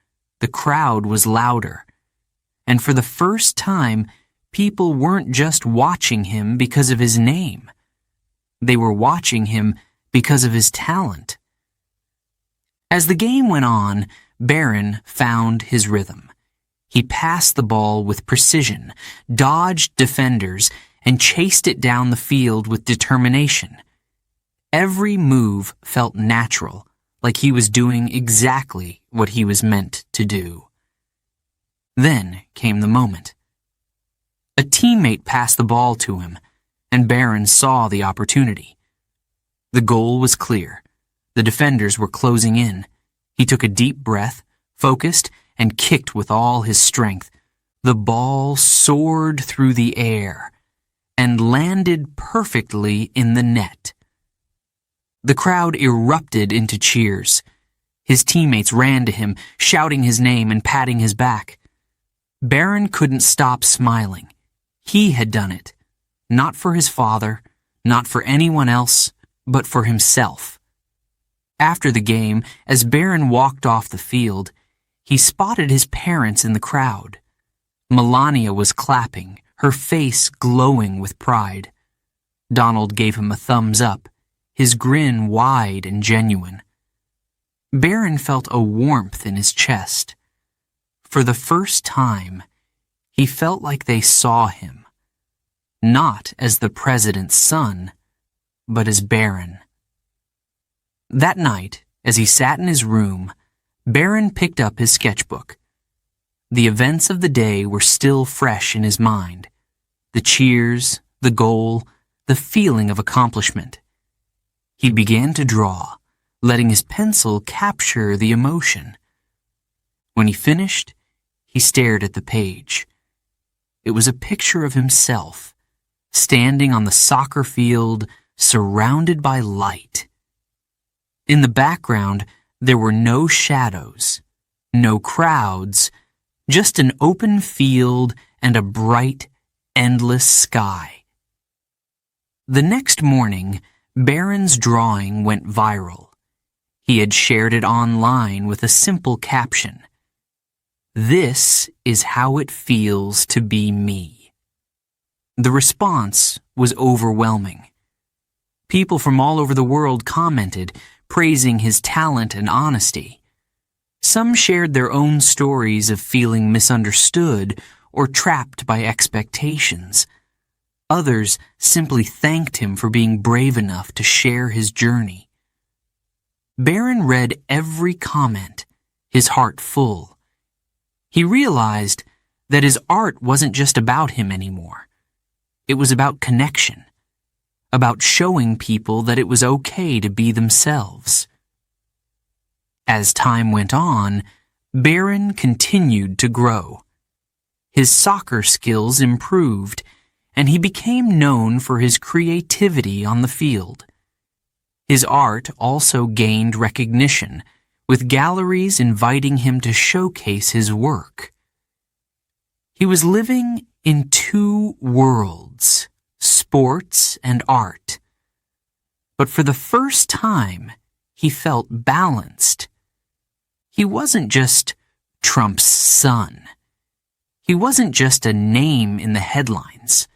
A: the crowd was louder, and for the first time, people weren't just watching him because of his name. They were watching him because of his talent. As the game went on, Barron found his rhythm. He passed the ball with precision, dodged defenders, and chased it down the field with determination. Every move felt natural, like he was doing exactly what he was meant to do. Then came the moment. A teammate passed the ball to him, and Barron saw the opportunity. The goal was clear. The defenders were closing in. He took a deep breath, focused, and kicked with all his strength. The ball soared through the air and landed perfectly in the net. The crowd erupted into cheers. His teammates ran to him, shouting his name and patting his back. Barron couldn't stop smiling. He had done it. Not for his father, not for anyone else, but for himself. After the game, as Barron walked off the field, he spotted his parents in the crowd. Melania was clapping, her face glowing with pride. Donald gave him a thumbs up, his grin wide and genuine. Barron felt a warmth in his chest. For the first time, He felt like they saw him, not as the president's son, but as Barron. That night, as he sat in his room, Barron picked up his sketchbook. The events of the day were still fresh in his mind. The cheers, the goal, the feeling of accomplishment. He began to draw, letting his pencil capture the emotion. When he finished, he stared at the page. It was a picture of himself, standing on the soccer field, surrounded by light. In the background, there were no shadows, no crowds, just an open field and a bright, endless sky. The next morning, Barron's drawing went viral. He had shared it online with a simple caption. "This is how it feels to be me." The response was overwhelming. People from all over the world commented, praising his talent and honesty. Some shared their own stories of feeling misunderstood or trapped by expectations. Others simply thanked him for being brave enough to share his journey. Barron read every comment, his heart full. He realized that his art wasn't just about him anymore. It was about connection, about showing people that it was okay to be themselves. As time went on, Barron continued to grow. His soccer skills improved, and he became known for his creativity on the field. His art also gained recognition, with galleries inviting him to showcase his work. He was living in two worlds, sports and art. But for the first time, he felt balanced. He wasn't just Trump's son. He wasn't just a name in the headlines.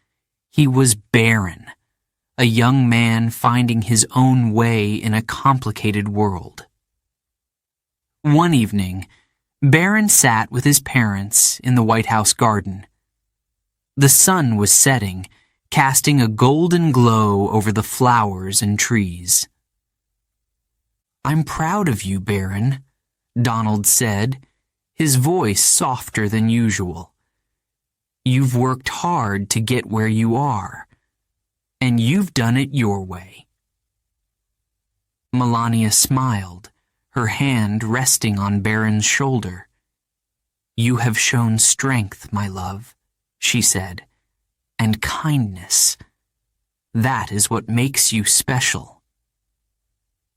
A: He was Barron, a young man finding his own way in a complicated world. One evening, Barron sat with his parents in the White House garden. The sun was setting, casting a golden glow over the flowers and trees. "I'm proud of you, Barron," Donald said, his voice softer than usual. "You've worked hard to get where you are, and you've done it your way." Melania smiled, her hand resting on Barron's shoulder. "You have shown strength, my love," she said, "and kindness. That is what makes you special."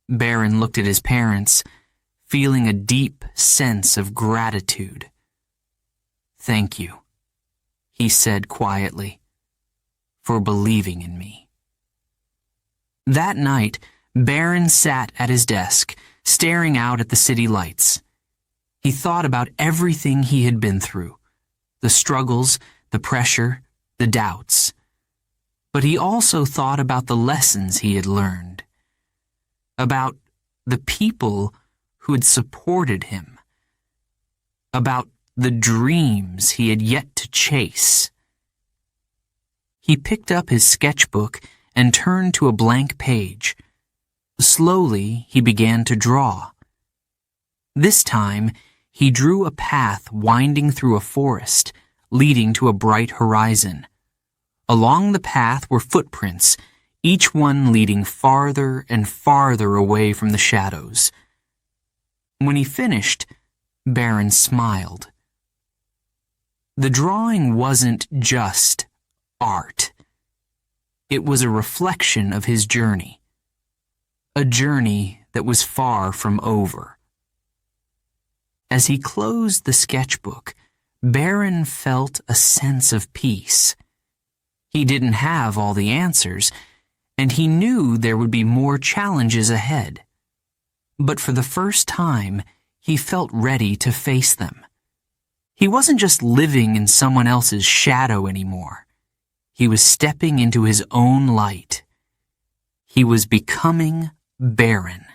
A: Barron looked at his parents, feeling a deep sense of gratitude. "Thank you," he said quietly, "for believing in me." That night, Barron sat at his desk, staring out at the city lights. He thought about everything he had been through, the struggles, the pressure, the doubts. But he also thought about the lessons he had learned, about the people who had supported him, about the dreams he had yet to chase. He picked up his sketchbook and turned to a blank page. Slowly, he began to draw. This time, he drew a path winding through a forest, leading to a bright horizon. Along the path were footprints, each one leading farther and farther away from the shadows. When he finished, Barron smiled. The drawing wasn't just art. It was a reflection of his journey. A journey that was far from over. As he closed the sketchbook, Barron felt a sense of peace. He didn't have all the answers, and he knew there would be more challenges ahead. But for the first time, he felt ready to face them. He wasn't just living in someone else's shadow anymore. He was stepping into his own light. He was becoming Barron.